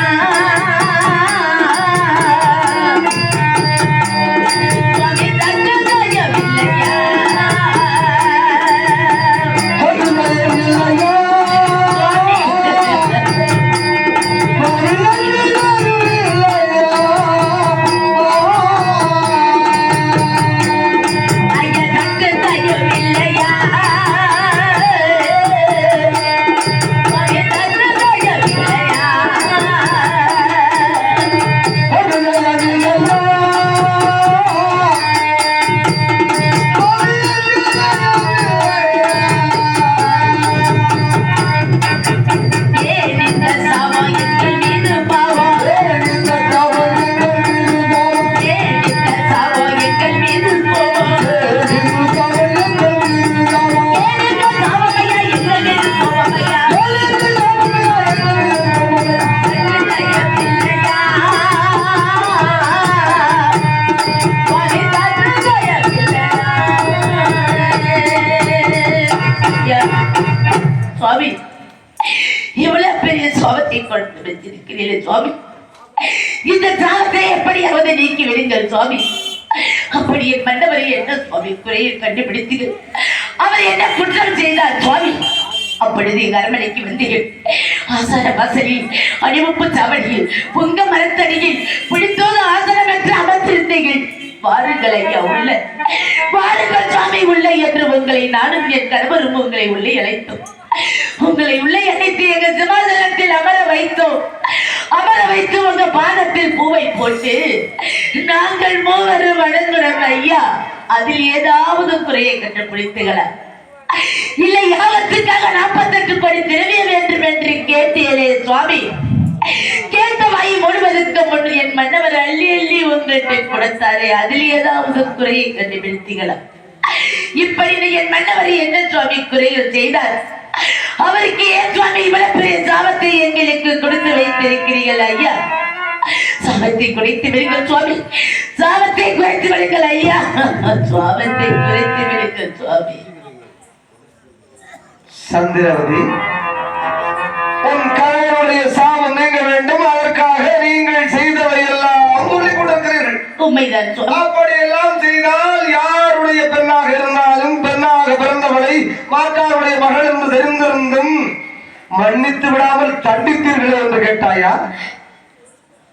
கொடுத்து வச்சிருக்கிறீர்கள் சுவாமி. இந்த சாபத்தை எப்படியாவது நீக்கி விடுங்கள் சுவாமி. அப்படி என் மன்னவரை என்ன சுவாமி குறையை கண்டுபிடித்தீர்கள்? அவர் என்ன குற்றம் செய்தார் சுவாமி? அப்பொழுது எங்க அரண்மனைக்கு வந்தீர்கள். ஆசார வாசலில் அணிவப்பு சாவடியில் பொங்க மரத்தடியில் பிடித்தோடு ஆசனம் என்று அமர்ந்திருந்தீர்கள். வாருங்கள் ஐயா உள்ள, வாருங்கள் சுவாமி உள்ள என்று உங்களை நானும் என் கணவரும் உங்களை உள்ளே அழைத்தோம். உங்களை உள்ளே அழைத்து எங்கள் சிம்மாசனத்தில் அமர வைத்தோம். அமர வைத்து உங்க பாதத்தில் பூவை போட்டு நாங்கள் மூவரும் வணங்குறோம் ஐயா. அதில் ஏதாவது குறையை கண்டுபிடித்துகளா? இல்லை யாவத்துக்காக 48 கோடி திரவிய வேண்டும் என்று கேட்டீர்களே சுவாமி. கேட்ட வாய் முழுவதற்கு முன் என் மன்னவர் அள்ளி அள்ளி உங்கள்கிட்ட கொடுத்தாரே, அதில் ஏதாவது குறையை கண்டுபிடித்தீங்களா? இப்படி என் மன்னவரை என்ன சுவாமி குறைகள் செய்தார்? அவருக்கு ஏன் சுவாமி இவ்வளவு பெரிய சாபத்தை எங்களுக்கு கொடுத்து வைத்திருக்கிறீர்கள் ஐயா? சாபத்தை குறைத்து விடுங்கள் சுவாமி, சாபத்தை குறைத்து விடுங்கள் ஐயா, சாபத்தை குறைத்து விடுங்கள் சுவாமி. சந்திரவதி, உன் கணவனுடைய சாபம் நீங்க வேண்டும். அதற்காக நீங்கள் செய்தவை எல்லாம் சொல்லிக் கொண்டிருக்கிறீர்கள். உண்மைதான் சுவாமி. அப்படி எல்லாம் செய்தால் யாருடைய பெண்ணாக இருந்தாலும் பெண்ணாக பிறந்தவளை மாற்றாருடைய மகள் என்று தெரிந்திருந்தும் மன்னித்து விடாமல் தண்டித்தீர்களே என்று கேட்டாயா?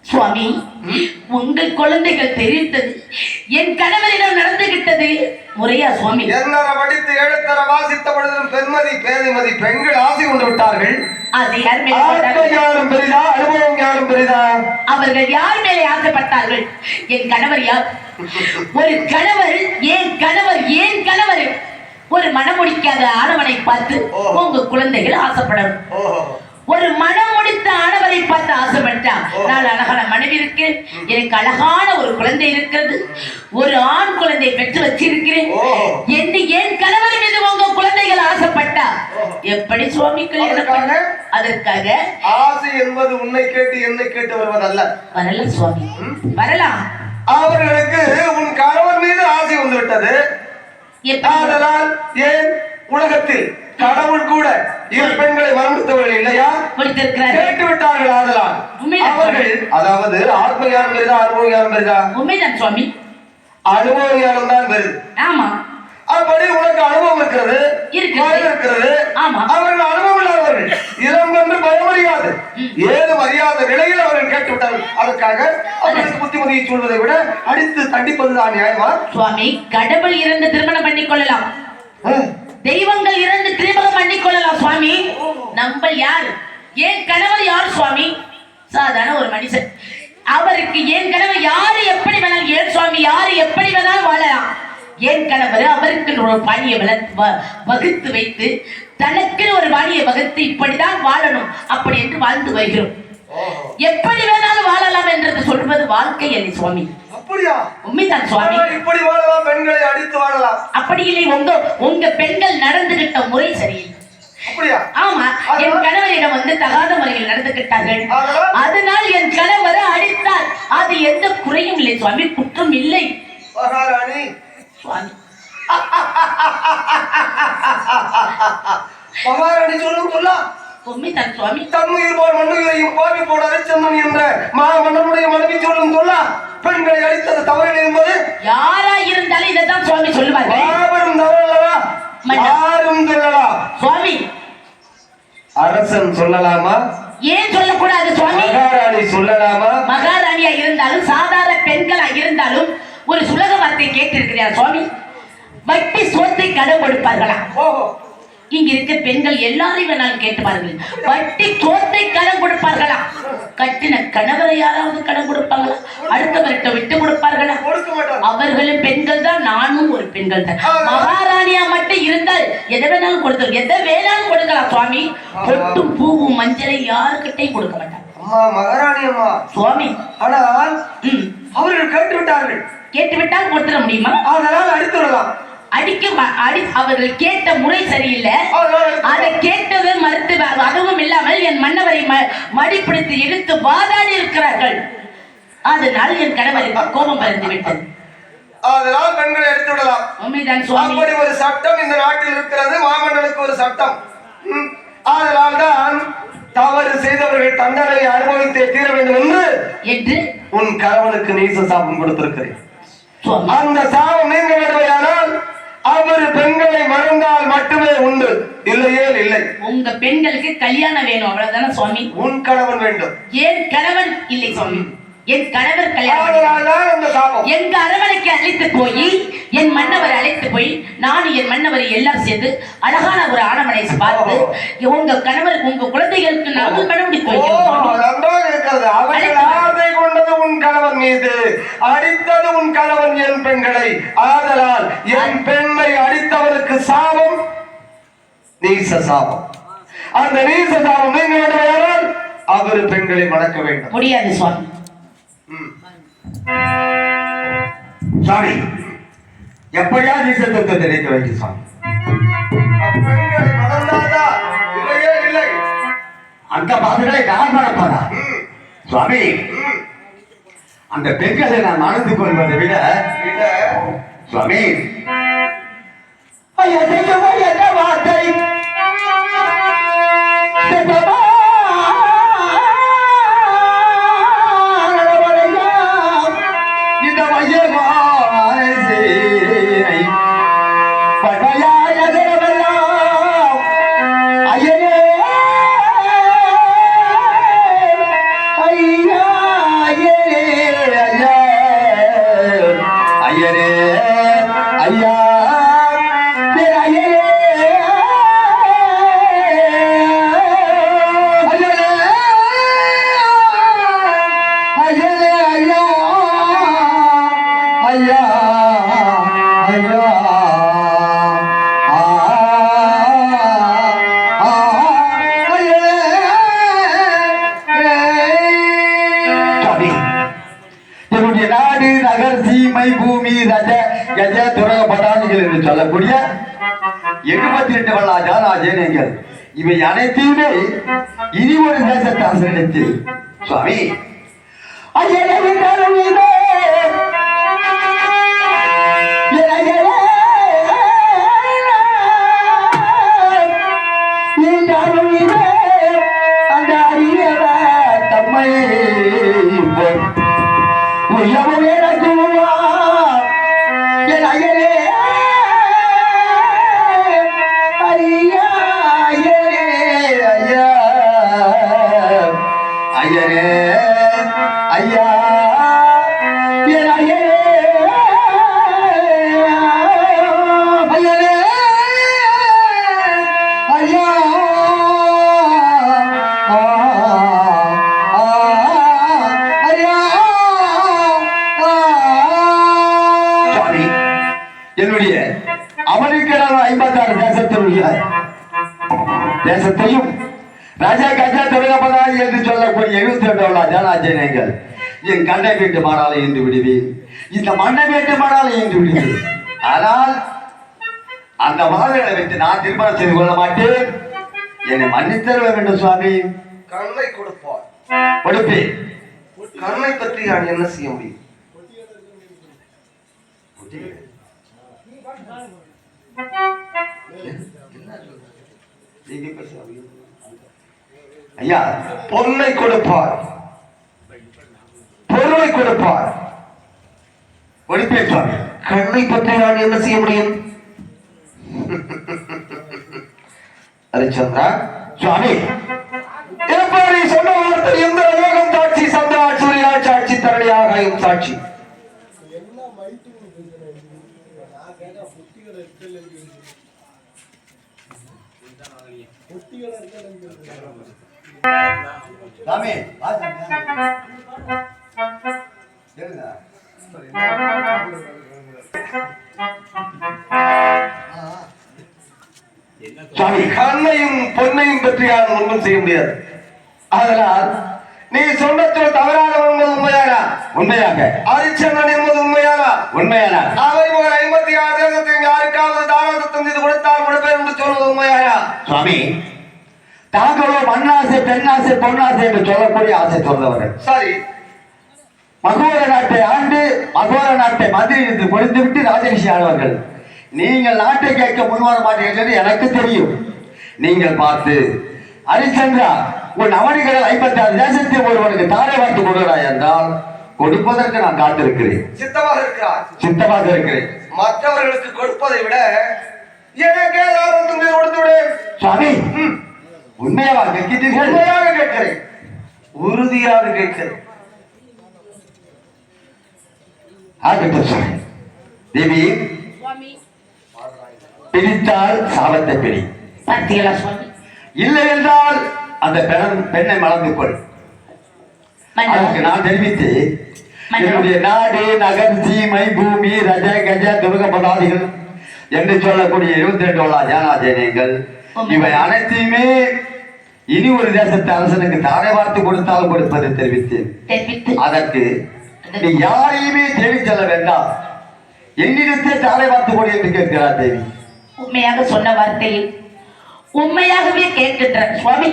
சுவாமி, உங்கள் குழந்தைகள் தெரிந்தது என் கணவரிடம் நடந்துகிட்டது முறையா சுவாமி? என்னற படித்து எழுத்தர வாசித்த பொழுதும் பெண்மதி பேதிமதி பெண்கள் ஆசை கொண்டு விட்டார்கள். அது யார் மேலே? யாரும் பெரிதா, அனுபவம் யாரும் பெரிதா? அவர்கள் யார் மேலே ஆசைப்பட்டார்கள்? என் கணவர் யார்? ஒரு கணவர், என் கணவர், என் கணவர் ஒரு மனமுடிக்காத ஆணவனை பார்த்து உங்க குழந்தைகள் ஆசைப்படணும். ஒரு மனம் முடித்த ஆணவரை பார்த்து ஆசைப்பட்டா, நான் அழகான மனைவி இருக்கு, எனக்கு அழகான ஒரு குழந்தை இருக்கிறது, ஒரு ஆண் குழந்தை பெற்று வச்சிருக்கிறேன் என்று என் கணவர் மீது உங்க குழந்தைகள் ஆசைப்பட்டா எப்படி சுவாமி கல்யாணம்? அதற்காக ஆசை என்பது உன்னை கேட்டு என்னை கேட்டு வருவதல்ல. வரல சுவாமி, வரலாம். அவர்களுக்கு உன் கணவர் மீது ஆசை வந்து விட்டது. அதனால் ஏன் உலகத்தில் கடவுள் கூட இரு பெண்களை மரணித்தவர்கள் இல்லையா? கேட்டு விட்டார்கள். ஆதலால் அவர்கள், அதாவது ஆத்ம ஞானம் பெரிதா, அனுபவ ஞானம் பெரிதா? உண்மைதான் சுவாமி, அனுபவ ஞானம் தான் பெரிது. ஆமா, அப்படி உனக்கு அனுபவம் இருக்கிறது, இருக்கிறது. அவர்கள் அனுபவம் இல்லாதவர்கள், இளம் என்று பயமறியாது ஏதும் அறியாத நிலையில் அவர்கள் கேட்டு விட்டார்கள். அதற்காக அவர்களுக்கு புத்திமதியை சொல்வதை விட அடித்து தண்டிப்பதுதான் நியாயமா? சுவாமி, கடவுள் இருந்து திருமணம் பண்ணிக் கொள்ளலாம், தெய்வங்கள் இருந்து திருமணம் பண்ணிக் கொள்ளலாம் சுவாமி. நம்ம யார்? என் கணவர் யார் சுவாமி? சாதாரண ஒரு மனுஷன். அவருக்கு என் கணவர் யாரு எப்படி வேணாலும், ஏன் சுவாமி யாரு எப்படி வேணாலும் வாழலாம். என் கணவர் அவருக்கு ஒரு பாணியை வகுத்து வைத்து, தனக்கு ஒரு பாணியை வகுத்து இப்படிதான் வாழணும் அப்படி என்று வாழ்ந்து வருகிறோம். எப்படி வேணாலும் வாழலாம் என்றது சொல்வது வாழ்க்கை அல்ல சுவாமி. அப்படியா? உண்மைதான் சுவாமி. இப்படி வாழலாம், பெண்களை அடித்து வாழலாம். அப்படி இல்லை, உங்க பெண்கள் நடந்துகிட்ட முறை சரியில்லை. அப்படியா? ஆமா, என் கணவரிடம் வந்து தகாத முறையில் நடந்துகிட்டார்கள். அதனால் என் கணவரை அடித்தார். அது எந்த குறையும் இல்லை சுவாமி, குற்றம் இல்லை மகாராணி. சுவாமி, மகாராணி சொல்லும் சொல்லா உண்மைதான் சுவாமி. தன்னுயிர் போல் மண்ணுயிரையும் பாவி போட அரைச்சந்தன் என்ற மன்னனுடைய மனைவி சொல்லும் சொல்லா பெண்களை அடித்தது தவறு என்பது யாரா இருந்தாலும் இதைத்தான் சுவாமி சொல்லுவார்கள். யாரும் தவறல்லவா? யாரும் சொல்லலாம் சுவாமி. அரசன் சொல்லலாமா? ஏன் சொல்லக்கூடாது சுவாமி? மகாராணி சொல்லலாமா? மகாராணியா இருந்தாலும் சாதாரண பெண்களா இருந்தாலும் ஒரு சுலக வார்த்தை கேட்டிருக்கிறார் சுவாமி. வட்டி சோத்தை கடன் கொடுப்பார்களா? இங்க இருக்க பெண்கள் எல்லாரையும் வேணாலும் கேட்டுப்பார்கள். வட்டி சோத்தை கடன் கொடுப்பார்களா? கட்டின கணவரை யாராவது கடன் கொடுப்பாங்களா? அடுத்தவர்கிட்ட விட்டு கொடுப்பார்களா? அவர்களும் பெண்கள் தான், நானும் ஒரு பெண்கள் தான். மகாராணியா மட்டும் இருந்தால் எதை வேணாலும் கொடுத்து, எதை வேணாலும் கொடுக்கலாம் சுவாமி. பொட்டும் பூவும் மஞ்சளை யாருக்கிட்டையும் கொடுக்க மாட்டாங்க. அம்மா மகாராணி அம்மா சுவாமி. ஆனால் அவர்கள் கேட்டு விட்டார்கள். கேட்டுவிட்டால் கொடுத்துட முடியுமா? அதனால் அடித்து விடலாம். அவர்கள் கேட்ட முறை சரியில்லை. அதை கேட்டது மறுத்து, அதுவும் இல்லாமல் என் மன்னவரை மடிப்பிடித்து இழுத்து வாதாடி இருக்கிறார்கள். அதனால் என் கணவருக்கு கோபம் பறந்து விட்டது. அதனால் பெண்களை எடுத்து விடலாம். உண்மைதான் சுவாமி. அப்படி ஒரு சட்டம் இந்த நாட்டில் இருக்கிறது. மாமன்னனுக்கு ஒரு சட்டம். அதனால் தான் தவறு செய்தவர்கள் தண்டனை அனுபவித்தே தீர வேண்டும் என்று உன் கணவனுக்கு நீச சாபம் கொடுத்திருக்கிறேன். சுவாமி, அந்த சாபம் நீங்க வேண்டுமையானால் அவர் பெண்களை மறந்தால் மட்டுமே உண்டு, இல்லையே இல்லை. உங்க பெண்களுக்கு கல்யாணம் வேணும், அவ்வளவுதானே சுவாமி? உன் கணவன் வேண்டும். என் கணவன் இல்லை சுவாமி, என் கணவர் கல்யாணம். அந்த சாபம் எங்க அரவணைக்கு அழைத்து போய் என் மன்னவரை அழைத்து போய் நானும் என் மன்னவரை எல்லாம் சேர்ந்து அழகான ஒரு ஆணவனை பார்த்து உங்க கணவர் உங்க குழந்தைகளுக்கு நாங்கள் கண்டுபிடித்து நன்றாக இருக்கிறது. அவர்கள் ஆசை கொண்டது உன் கணவன் மீது, அடித்தது உன் கணவன் என் பெண்களை. ஆதலால் என் பெண்ணை அடித்தவருக்கு சாபம் நீச சாபம். அந்த நீச சாபம் நீங்க வேண்டுமானால் அவர் பெண்களை மணக்க வேண்டும். முடியாது சுவாமி. சாமி, எப்படியா நீசத்துவத்தை நினைக்க வேண்டும் சாமி. பெண்களை மணந்தாதா இல்லையே இல்லை. அந்த பாதுகளை நான் மணப்பாரா சுவாமி? அந்த பெண்களை நான் மணந்து கொள்வதை விட சுவாமி என்ன வார்த்தை இந்த மையமான சேனை பகையாய ஐயனே ஐயா ஐயா ஐயனே ஐயா பூமி ரஜ கஜ துரக பட்டாணிகள் என்று சொல்லக்கூடிய 78 வல்லாஜான் ஆஜேனங்கள் இவை அனைத்தையுமே இனி ஒரு தேசத்தை ஆசிரியத்து சுவாமி அந்த அறியவ தம்மை என்னுடைய அமெரிக்கரான 56 தேசத்தில் உள்ள தேசத்தையும் ராஜா கஜா துரகபதாரி என்று சொல்லக்கூடிய 72 வல்லாஜானாஜனங்கள் என் கண்ணை வீட்டு மாடாலை என்று விடுவேன், இந்த மண்ணை வீட்டு மாடாலை என்று விடுவேன். ஆனால் அந்த மாதங்களை வைத்து நான் திருமணம் செய்து கொள்ள மாட்டேன், என்னை மன்னித்தருவ வேண்டும் சுவாமி. கண்ணை கொடுப்பார் கொடுப்பேன். கண்ணை பற்றி நான் என்ன செய்ய முடியும்? ஐயா, பொன்னை கொடுப்பார், பொருளை கொடுப்பார், கொடுப்பேன் சுவாமி. கண்ணை பற்றி நான் என்ன செய்ய முடியும்? ஹரிச்சந்திரா சுவாமி, எப்படி சொன்ன வார்த்தை எந்த லோகம் சாட்சி, சந்திரா சூர்யா சாட்சி, தரணியாகாயும் சாட்சி. சாமி சுவாமி, கண்ணையும் பொன்னையும் பற்றி யாரும் ஒன்றும் செய்ய முடியாது. அதனால் நீ சொன்ன தவறாக என்பது உண்மையானா? உண்மையாக. ஹரிச்சந்திரன் என்பது உண்மையானா? உண்மையானா? அவர் 56 தேசத்தையும் யாருக்காவது தானதத்தம் செய்து கொடுத்தால் கொடுப்பேன் என்று சொல்வது உண்மையானா? சுவாமி, தாங்களோ மண்ணாசை பெண்ணாசை பொன்னாசை என்று சொல்லக்கூடிய ஆசை சொல்றவர்கள். சரி, மகோர நாட்டை ஆண்டு மகோர நாட்டை மந்திரித்து கொடுத்து விட்டு ராஜரிஷி ஆனவர்கள். நீங்கள் நாட்டை கேட்க முன்வர மாட்டீர்கள் என்று எனக்கு தெரியும். நீங்கள் பார்த்து ஹரிச்சந்திரா உன் அவனிகள் 56 தேசத்தை ஒருவனுக்கு தாரை வார்த்து கொடுக்கிறாய் என்றால் கொடுப்பதற்கு நான் காத்திருக்கிறேன். சித்தமாக இருக்கிறார். சித்தமாக இருக்கிறேன். மற்றவர்களுக்கு கொடுப்பதை விட எனக்கு ஏதாவது ஒன்று கொடுத்து விடு. சுவாமி உண்மையாக கேட்கிறீர்கள்? உண்மையாக கேட்கிறேன், உறுதியாக கேட்கிறேன். ஆகட்டும் சுவாமி. தேவி பிடித்தால் சாபத்தை பிடி, பார்த்தீங்களா சுவாமி? இல்லை என்றால் அந்த பெண்ணை மறந்து கொள். அதற்கு நான் தெரிவித்து என்னுடைய நாடு நகர் சீமை பூமி ரஜ கஜ துர்க பதாதிகள் என்று சொல்லக்கூடிய 22 ஜானாஜேனியங்கள் இவை அனைத்தையுமே இனி ஒரு தேசத்து அரசனுக்கு தாரை வார்த்து கொடுத்தாலும் கொடுப்பதை தெரிவித்தேன். அதற்கு நீ யாரையுமே தேடி செல்ல வேண்டாம், என்னிடத்தே தாரை வார்த்து கொடு என்று கேட்கிறார் தேவி. உண்மையாக சொன்ன வார்த்தையை உண்மையாகவே கேட்கின்ற சுவாமி,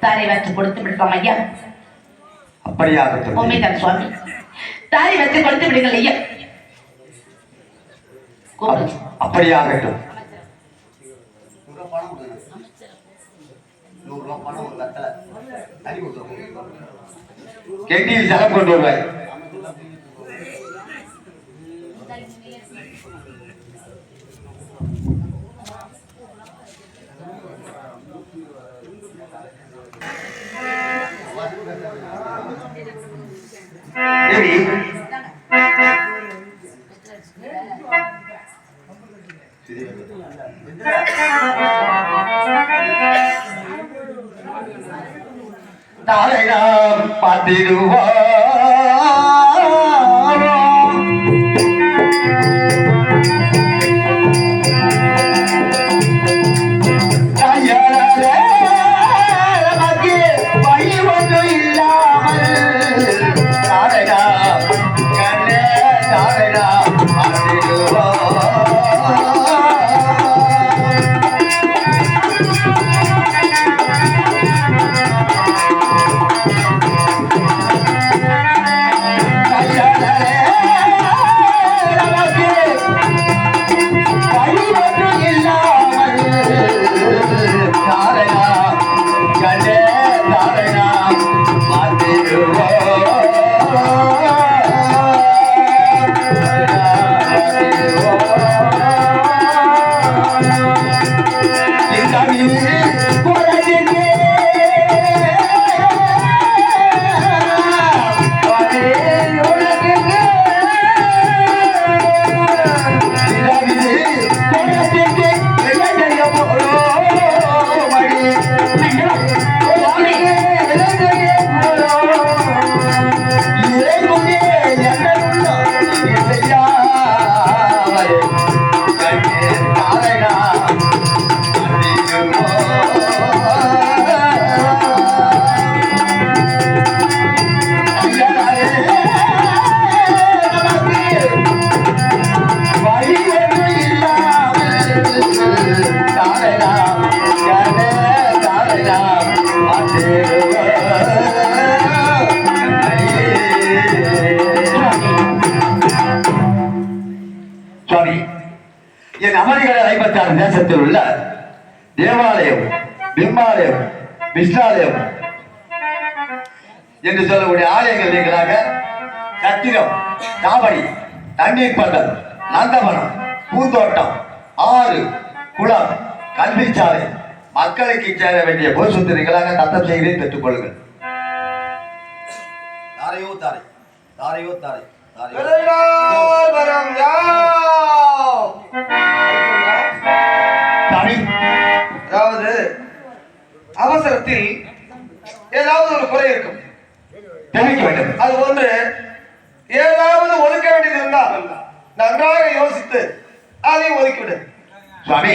தாரை வார்த்து கொடுத்து விடுவோம் ஐயா. அப்படியாகட்டும். உண்மைதான் சுவாமி, தாரை வார்த்து கொடுத்து விடுங்கள் ஐயா. அப்படியாகட்டும். கெட்டியில் ஜலம் கொண்டு வருவாய். தேவி தாரை நாம் பார்த்திடுவோம். என் அமெரிக்க 56 தேசத்தில் உள்ள தேவாலயம், பிம்பாலயம், விஷ்ணாலயம் என்று சொல்லக்கூடிய ஆலயங்கள் நீங்களாக சத்திரம், தாவடி, தண்ணீர் பந்தல், நந்தவனம், பூந்தோட்டம், ஆறு, குளம், கல்வி சாலை, மக்களுக்கு சேர வேண்டிய பொது சொத்து நீங்களாக தத்தம் செய்கிறேன், பெற்றுக் கொள்ளுங்கள். தாரையோ தாரை, தாரையோ தாரை, அதாவது அவசரத்தில் ஏதாவது ஒரு குறை இருக்கும், தெரிவிக்க வேண்டும். அது ஒன்று ஏதாவது ஒதுக்க வேண்டியது இருந்தால் நன்றாக யோசித்து அதை ஒதுக்கிவிடு. சுவாமி,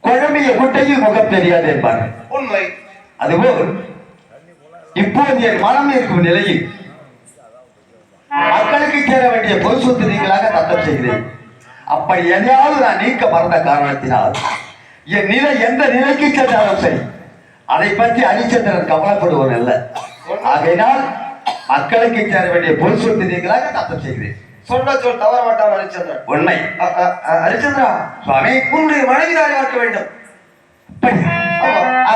குழம்பிய குட்டையில் முகம் தெரியாது என்பார். உண்மை. அதுபோல் இப்போது என் மனம் இருக்கும் நிலையில் மக்களுக்கு சேர வேண்டிய பொது சொத்து நீங்களாக தத்தம் செய்கிறேன். அப்படி எதையாவது நான் நீக்க மறந்த காரணத்தினால் என் நிலை எந்த நிலைக்கு சென்றாலும் சரி, அதை பற்றி ஹரிச்சந்திரன் கவலைப்படுவன் அல்ல. ஆகையினால் மக்களுக்கு சேர வேண்டிய பொது சொத்து நீங்களாக தத்தம் செய்கிறேன். சொன்ன சொல் தவற மாட்டான் ஹரிச்சந்திரன். உண்மை. ஹரிச்சந்திரா, சுவாமி, உன்னுடைய மனைவி தாரை வார்க்க வேண்டும்.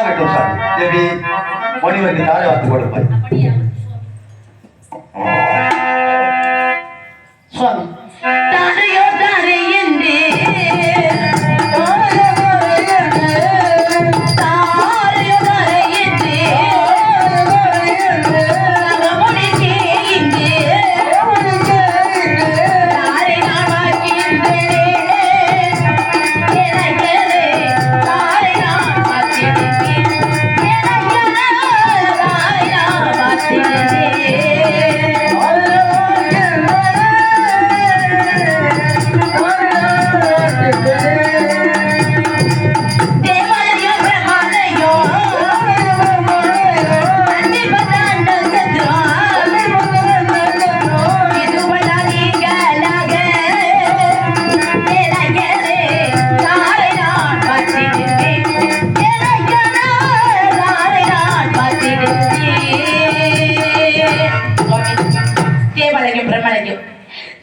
ஆகட்டும் சாமி. தேவி முனிவருக்கு தாழ வார்த்து கொடுப்பாய். சுவாமி தாரையோ தாரை என்று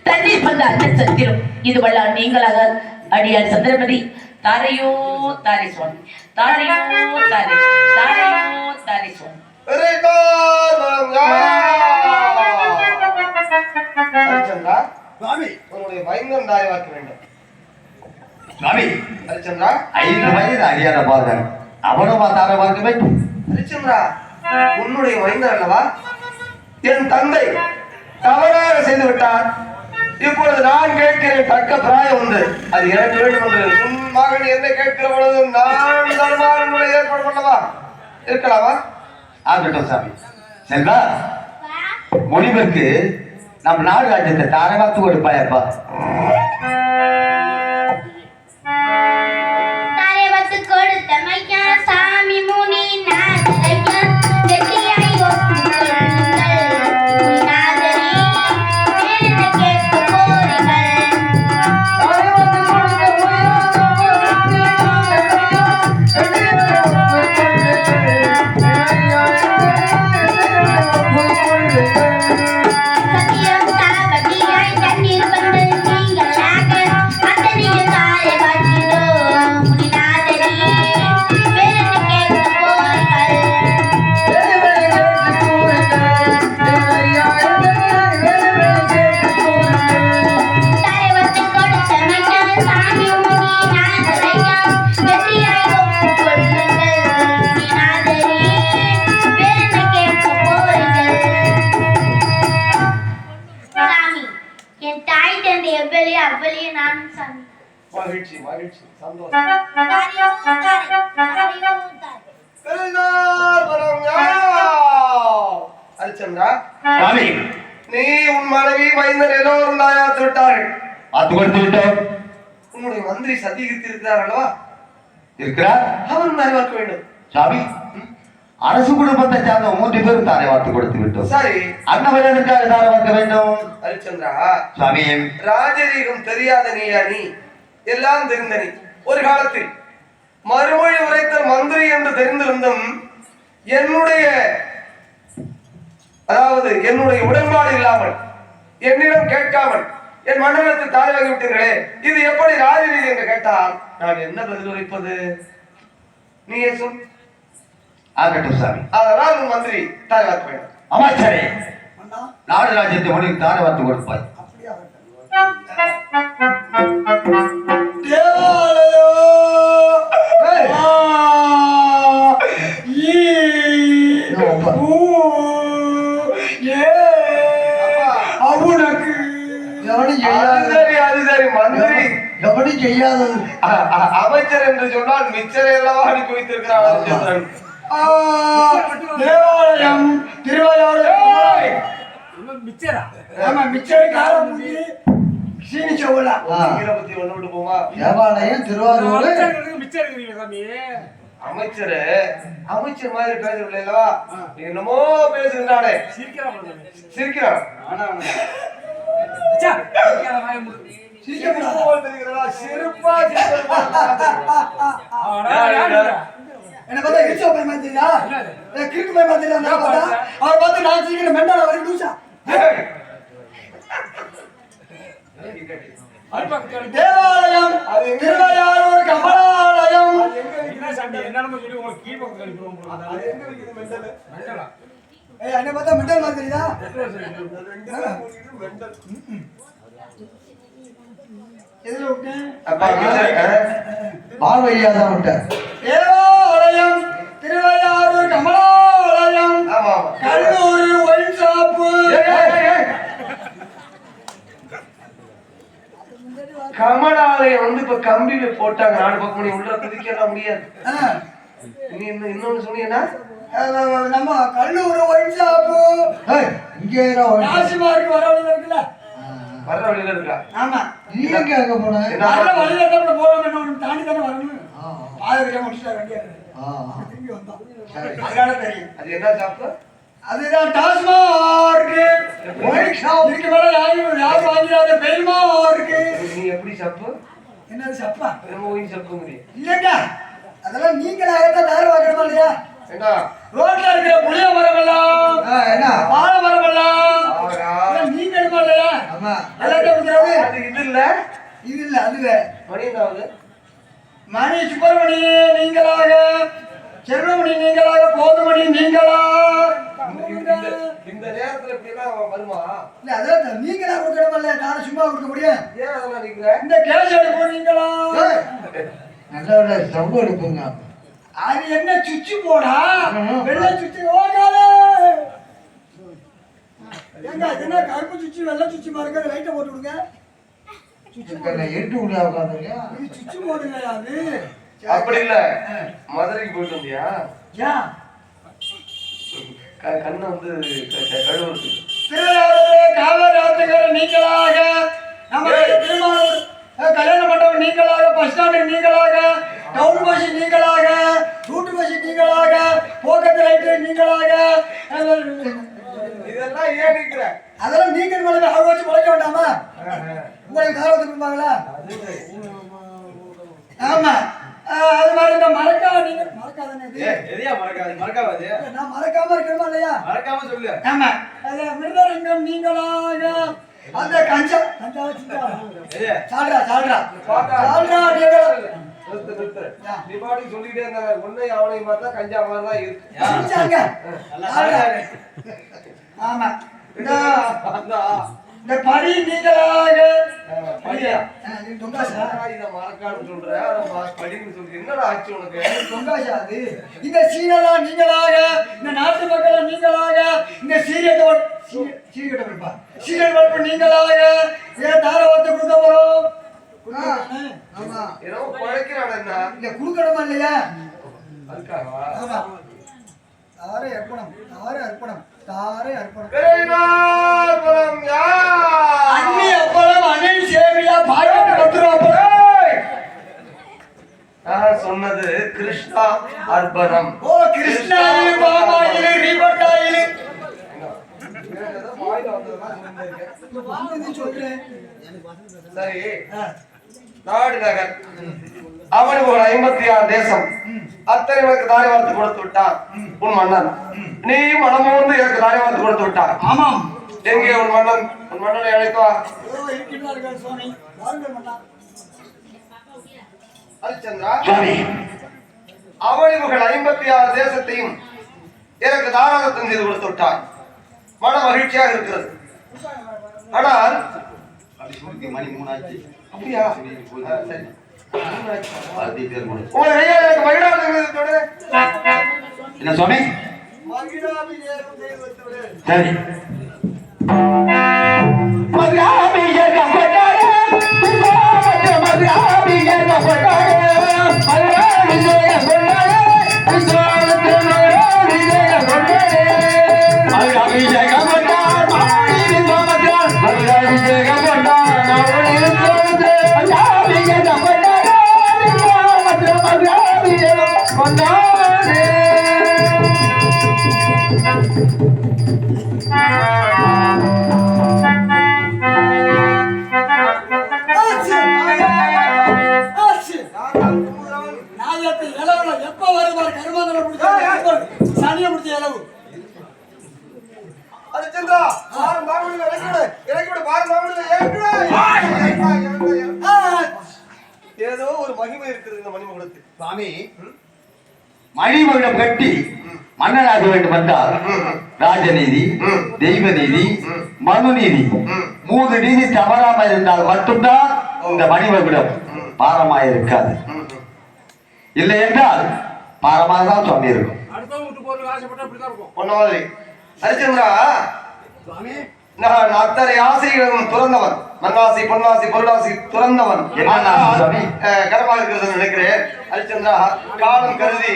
தண்ணீர் பந்த அண்ணன் சத்திரம் இதுவெல்லாம் நீங்களாக அடியார் சந்திரபதி தாரையோ தாரை சுவாமி தாரையோ தாரை தாரையோ தாரை சுவாமி. ஹரிச்சந்திரா, உன்னுடைய மைந்தன் தாரை வாக்க வேண்டும். சாமி ஹரிச்சந்திரா, 5 வயது அறியாத பாதன் அவனுமா தார பார்க்க வேண்டும். ஹரிச்சந்திரா, உன்னுடைய மைந்தன் அல்லவா? என் தந்தை தவறாக செய்து விட்டார். இப்பொழுது நான் கேட்கிறேன், தக்க பிராயம் உண்டு, அது எனக்கு வேண்டும் என்று உன் மகன் என்னை கேட்கிற பொழுது நான் தர்மாரங்களை ஏற்பாடு பண்ணவா இருக்கலாமா? ஆகட்டும் சாமி. செல்வா முனிவருக்கு நம் நாடு ராஜ்யத்தை தார வார்த்து கொடுப்பாயப்பா. சாமி முனி மகிழ்ச்சி மகிழ்ச்சி சந்தோஷம். ஹரிச்சந்திரா, நீ உன் மனைவி மைந்தன் எல்லோரும் தாயாத்து விட்டார்கள். பார்த்து கொடுத்து விட்டோம். உன்னுடைய மந்திரி சத்தியகித்து இருக்கிறார் அல்லவா? இருக்கிறார். அவன் தாரை வாக்க வேண்டும். சாமி அரசு குடும்பத்தை சார்ந்த 3 பேரும் தாரை வார்த்து கொடுத்து விட்டோம். சரி, அன்னவரனுக்காக தாரை வார்க்க வேண்டும். ஹரிச்சந்திரா, சாமி ராஜரீகம் தெரியாத நீயா? நீ எல்லாம் தெரிந்த நீ ஒரு காலத்தில் மறுமொழி உரைத்தல் மந்திரி என்று தெரிந்திருந்தும் என்னுடைய உடன்பாடு இல்லாமல் என்னிடம் கேட்காமல் என் மண்டலத்தில் தாரை வாங்கி விட்டீர்களே, இது எப்படி ராஜரீதி என்று கேட்டால் நான் என்ன பதில் உரைப்பது? நீயே சொல். ஆகட்டும் சாமி. அதனால் உன் மந்திரி தாரை வாக்க வேண்டும். அமைச்சரே, நாடு ராஜ்யத்தை முனிக்கு தாரை வார்த்து கொடுப்பாய். அமைச்சர் என்று சொன்னால் மிச்சரை அல்லவா அனுப்பி வைத்திருக்கிறார். தேவாலயம் திருவையாறு மிச்சரா மிச்சருக்காரம் தேவாலயம் திருவாரூர் மிச்சர் அமைச்சர் மாதிரி பேசவில்லை அல்லவா? என்னமோ பேசுகிறானே, சிரிக்கிறான். என்ன பார்த்தா இடிச்ச போய் மாத்தியா கிறுக்கு போய் மாத்தியா அவர் பார்த்து நான் சீக்கிரம் மெண்டல் அவரை லூசா தேவாலயம் திருவையாறு கமலாலயம் ஏய் அண்ணே பார்த்தா மெண்டல் மாதிரி தெரியுதா? எதுல விட்டேன்? பார்வையாதான் விட்டேன். தேவாலயம் திருவையாறு கமலாலயம் ஆமா கல்லூரி ஒயின் ஷாப்பு. கமலாலயம் வந்து இப்ப கம்பியில போட்டாங்க. நாலு பக்கம் நீ உள்ள குதிக்கலாம் முடியாது. நீ இன்னொன்னு சொன்னீங்கன்னா நம்ம கல்லூரி ஒயின் ஷாப்பு இங்கே ராசிமாருக்கு வர வழியில இருக்குல்ல? வர்ற வழியில இருக்கா? ஆமா. நீ எங்க அங்க போன? வர வழியில தான் போறோம். என்ன தாண்டி தானே வரணும். பாதுகாக்க முடிச்சாரு வண்டியா திரும்பி வந்தோம். அதனால தெரியும். அது என்ன சாப்பிட? அதுதான் டாஸ்மார்க் ஒயின் ஷாப். இதுக்கு மேல யாரும் வாங்கிறாத பெருமார்க். நீ எப்படி சப்பு? என்னது சப்பா? நம்ம ஒயின் சப்பு முடியும் இல்லைங்க, அதெல்லாம் நீங்களாகத்தான் வேற வாங்கணுமா இல்லையா? என்ன ரோட்ல இருக்கிற புளிய மரமெல்லாம் என்ன வாழை மரமெல்லாம் நீங்களுமா இல்லையா? ஆமா. எல்லாத்தையும் அது இது இல்ல, இது இல்ல அதுவே. மணி என்னாவது? மணி சுப்பிரமணி நீங்களாக, செல்வமணி நீங்களாக, போதுமணி நீங்களா? இந்த நேரத்துல இப்படி எல்லாம் வருமா? இல்ல அதான் நீங்களா கொடுக்கணுமா இல்லையா? நான் சும்மா கொடுக்க முடியும்? ஏன் அதெல்லாம் நீங்க இந்த கேஸ் எடுப்போம் நீங்களா? நல்ல சவுண்ட் எடுப்புங்க. அது என்ன சுவிட்ச் போடா? வெள்ளை சுவிட்ச் ஓகாலே. ஏங்க என்ன கருப்பு சுவிட்ச் வெள்ளை சுவிட்ச் மாறுங்க, லைட்டை போட்டு விடுங்க. எட்டு உள்ள உட்காந்துருக்கேன். இது சுவிட்ச் போடுங்கயா அது? அப்படி இல்ல, மதுரைக்கு போயிட்டு வந்தியா? ஏன் கண்ணை வந்து கழுவுறது. திருவிழாவிலே காவலாத்துகிற நீங்களாக, நம்ம திருமாவூர் கல்யாண மண்டபம் நீங்களாக, பஸ் ஸ்டாண்டு நீங்களாக, டவுன் பஸ் நீங்களாக, ரூட் பஸ் நீங்களாக, போக்கத்து லைட்டு நீங்களாக. இதெல்லாம் ஏன் நிக்கிற? அதெல்லாம் நீங்கள் மேலே அவங்க வச்சு பழைக்க வேண்டாமா? உங்களுக்கு காவலத்து கொடுப்பாங்களா? ஆமா. அது மாதிரி இந்த மறக்காம நீங்க மறக்காதானே இது? எதையா மறக்காது நான் மறக்காம இருக்கணுமா இல்லையா? மறக்காம சொல்லு. ஆமா. அது மிருதரங்கம் நீங்களாக, அந்த கஞ்சா சால்ரா நீ பாட்டுக்கு சொல்லிட்டே இருந்தாங்க. உன்னை அவனை பார்த்தா கஞ்சா மாதிரி தான் இருக்கு. ஆமா. இந்த படி நீங்களாக, படியா? தொங்காசா இதை மறக்கான்னு சொல்ற, படின்னு சொல்ற. என்னடா ஆச்சு உனக்கு? தொங்காசா அது. இந்த சீனலா நீங்களாக, இந்த நாட்டு மக்கள் நீங்களாக, இந்த சீரியல் படிப்பா சீரியல் படிப்பு நீங்களாக. ஏன் தாரவாத்தை கொடுக்க போறோம்? ஏதோ குழைக்கிறான். என்ன இல்ல குடுக்கணுமா இல்லையா? அதுக்காகவா? ஆமா. தாரே அர்ப்பணம், தாரே அர்ப்பணம், தாரே அர்ப்பணம். பெரியநாதபுரம் யார்? அண்ணி அப்பளம், அணில் சேமியா, பாய்வட்டு பத்துருவா. நான் சொன்னது கிருஷ்ணா அர்ப்பணம். ஓ கிருஷ்ணாயிலு, பாமாயிலு, ரீபட்டாயிலு. சொல்றேன். சரி, நாடு நகர் அவனுக்கு ஒரு 56 தேசம் அத்தனை எனக்கு தாரை வார்த்து கொடுத்து விட்டான் உன் மன்னன். நீ மனமோர்ந்து எனக்கு தாரை வார்த்து கொடுத்து விட்டான். ஆமாம். எங்கே உன் மன்னன்? உன் மன்னனை அழைத்தா. சுவாமி வாருங்கள் மன்னா. ஹரிச்சந்திரா, அவனிவுகள் 56 தேசத்தையும் எனக்கு தாராளத்தம் செய்து கொடுத்து விட்டான். மன மகிழ்ச்சியாக இருக்கிறது. ஆனால் மணி 3 ஆச்சு. அப்படியா? சரி. என்ன சுவாமி? சரி. ஏதோ ஒரு மகிமை இருக்கிறது இந்த மணிமகுடத்தில். சுவாமி மணிமகுடம் கட்டி மன்னனாக வேண்டும் என்றால் ராஜநீதி, தெய்வ நீதி, மனு நீதி, 3 நீதி தவறாம இருந்தால் மட்டும்தான் இந்த மணிமகுடம் பாரமாய் இருக்காது. இல்லை என்றால் பாரமாக தான் சுவாமி இருக்கும். அடுத்தவங்க விட்டு போறது ஆசைப்பட்டா அப்படிதான் இருக்கும். பொண்ண மாதிரி ஹரிச்சந்திரா, சுவாமி நான் அத்தனை ஆசைகளும் துறந்தவன். மண்ணாசை, பொன்னாசை, பொருளாசை துறந்தவன். என்ன ஆசை சுவாமி? கரமாக இருக்கிறது நினைக்கிறேன். ஹரிச்சந்திரா, காலம் கருதி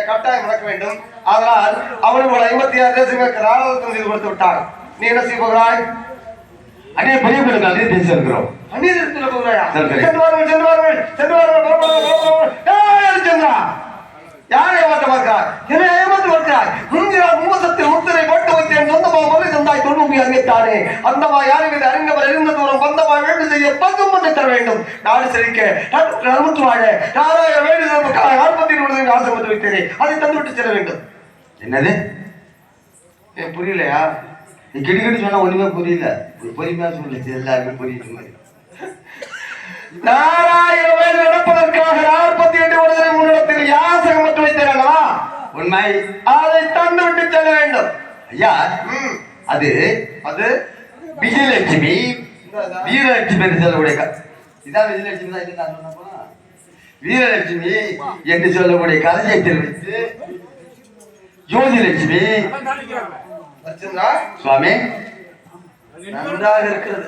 கட்டாயம் நடக்க வேண்டும். அதனால் அவனுக்கு 56 தேசங்களுக்கு ராணுவத்தம் செய்து கொடுத்து விட்டார். நீ என்ன செய்ய போகிறாய்? அண்ணே பெரிய பிள்ளைகள் அதே பேச இருக்கிறோம். அந்நியத்தில் போகிறாயா? சரி. சென்று வாருங்கள், சென்று வாருங்கள், சென்று வாருங்கள். ஹரிச்சந்திரா, யாரை ஏமாற்ற பார்க்கிறாய்? என்னை ஏமாற்ற பார்க்கிறாய்? முன்கிறார் மும்மசத்தில் முத்திரை போட்டு வைத்தேன். சொந்தமா முறை தந்தாய் தொழும்பி அறிவித்தானே. அந்தமா யாரை மீது அறிந்தவர் அறிந்த தூரம் பந்தமா வேண்டு செய்ய பங்கும் பண்ணி தர வேண்டும். நாடு செழிக்க நலமுற்று வாழ நாராய வேண்டு ஆர்ப்பத்தில் உள்ளதை ஆசைப்பட்டு வைத்தேனே. அதை தந்துவிட்டு செல்ல வேண்டும். என்னது? புரியலையா? நீ கிட்ட சொன்னா ஒண்ணுமே புரியல. பொறுமையா சொல்லிச்சு, எல்லாருக்கும் புரியுது. நாராயண வேண்டு நடப்பதற்காக 48 வருடங்களை முன்னிடத்தில் யாசகம் மட்டும் வைத்தேன் அல்லவா? உண்மை. அதை தந்துவிட்டு செல்ல வேண்டும். ஐயா, அது அது விஜயலட்சுமி வீரலட்சுமி என்று சொல்லக்கூடிய இதான் விஜயலட்சுமி தான். இது நான் சொன்னப்போ வீரலட்சுமி என்று சொல்லக்கூடிய கலைஞத்தில் வைத்து ஜோதிலட்சுமி அர்ச்சனா சுவாமி நன்றாக இருக்கிறது.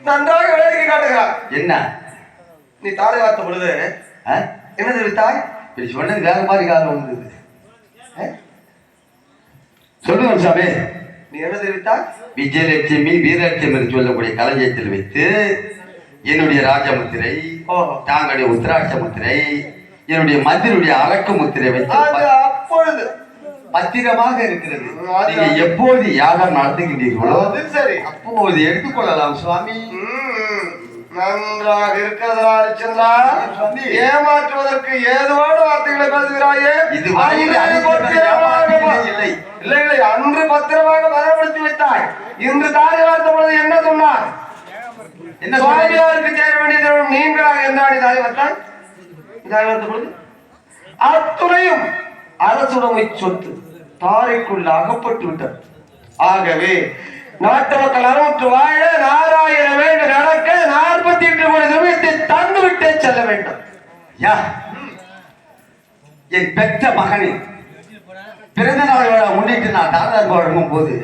நன்றாக வேடிக்கை காட்டுகிறார். என்ன நீ தாரை வார்த்த பொழுது என்ன தெரிவித்தாய்? இப்படி சொன்னது வேற மாதிரி காலம் வந்தது. சொல்லுங்க சாமி. நீ என்ன தெரிவித்தாய்? விஜயலட்சுமி வீரலட்சுமி என்று சொல்லக்கூடிய களஞ்சியத்தில் வைத்து என்னுடைய ராஜமுத்திரை, தாங்களுடைய உத்திராட்ச முத்திரை, என்னுடைய மந்திரியுடைய அரக்கு முத்திரை வைத்து அப்பொழுது பத்திரமாக இருக்கிறது. நீங்க எப்போது யாகம் நடத்துகின்றீர்களோ சரி, அப்போது எடுத்துக்கொள்ளலாம் சுவாமி. நன்றாக இருக்கிறதா ஹரிச்சந்திரா? ஏமாற்றுவதற்கு ஏதுவான வார்த்தைகளை பேசுகிறாயே. இது இல்லை இல்லை இல்லை, அன்று பத்திரமாக வரப்படுத்தி வைத்தாய். இன்று தாரை வார்த்த பொழுது என்ன சொன்னார்? என்ன சுவாமியாருக்கு சேர வேண்டியது நீங்களாக என்றாடி தாரை வார்த்தாய்? தாரை வார்த்த பொழுது அத்துணையும் அரசுடைமை சொத்து தாரைக்குள் அகப்பட்டு விட்டது. ஆகவே நாட்டு மக்கள் அறமுற்று வாழ நாராயண வேண்டு நடக்க 48 கோடி சமயத்தை தந்து விட்டே செல்ல வேண்டும். என் பெற்ற மகனின் பிறந்த நாள் விழா முன்னிட்டு நான் தாரார் வழங்கும் போது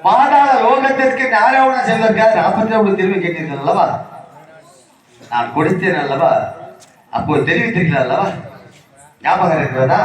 பாதாள லோகத்திற்கு நாராயண செல்வதற்காக 47 திரும்பி கேட்டீர்கள் அல்லவா? நான் கொடுத்தேன் அல்லவா? அப்போ தெரிவித்தீர்கள் அல்லவா? ஞாபகம் இருக்கிறதா?